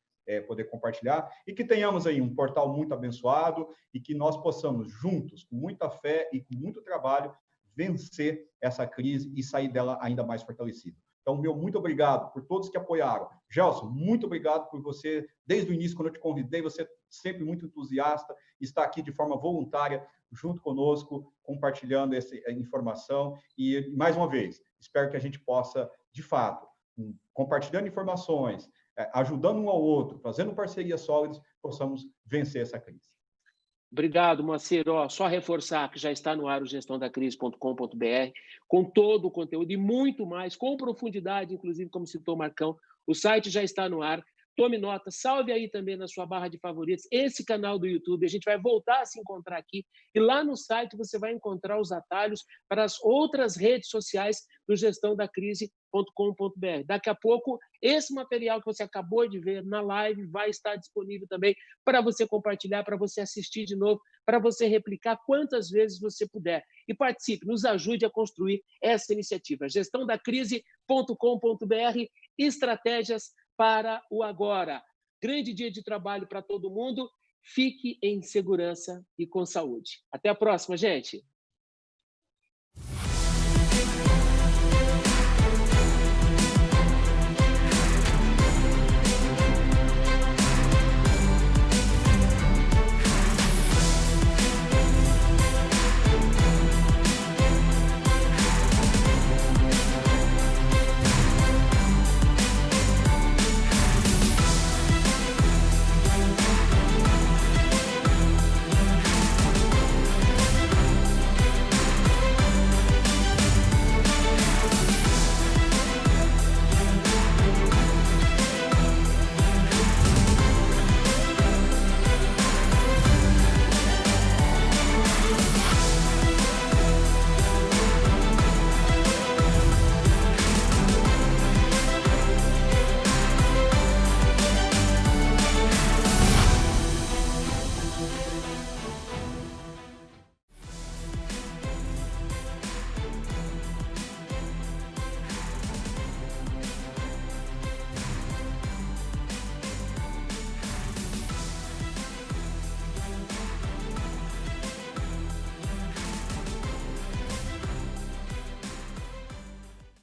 B: poder compartilhar, e que tenhamos aí um portal muito abençoado e que nós possamos, juntos, com muita fé e com muito trabalho, vencer essa crise e sair dela ainda mais fortalecido. Então, meu muito obrigado por todos que apoiaram. Gelson, muito obrigado por você, desde o início, quando eu te convidei, você sempre muito entusiasta, está aqui de forma voluntária, junto conosco, compartilhando essa informação. E, mais uma vez, espero que a gente possa, de fato, compartilhando informações, ajudando um ao outro, fazendo parcerias sólidas, possamos vencer essa crise.
A: Obrigado, Moacir. Só reforçar que já está no ar o gestãodacrise.com.br, com todo o conteúdo e muito mais, com profundidade, inclusive, como citou o Marcão. O site já está no ar. Tome nota, salve aí também na sua barra de favoritos esse canal do YouTube. A gente vai voltar a se encontrar aqui. E lá no site você vai encontrar os atalhos para as outras redes sociais do gestãodacrise.com.br. Daqui a pouco, esse material que você acabou de ver na live vai estar disponível também para você compartilhar, para você assistir de novo, para você replicar quantas vezes você puder. E participe, nos ajude a construir essa iniciativa. gestãodacrise.com.br, estratégias para o agora. Grande dia de trabalho para todo mundo. Fique em segurança e com saúde. Até a próxima, gente.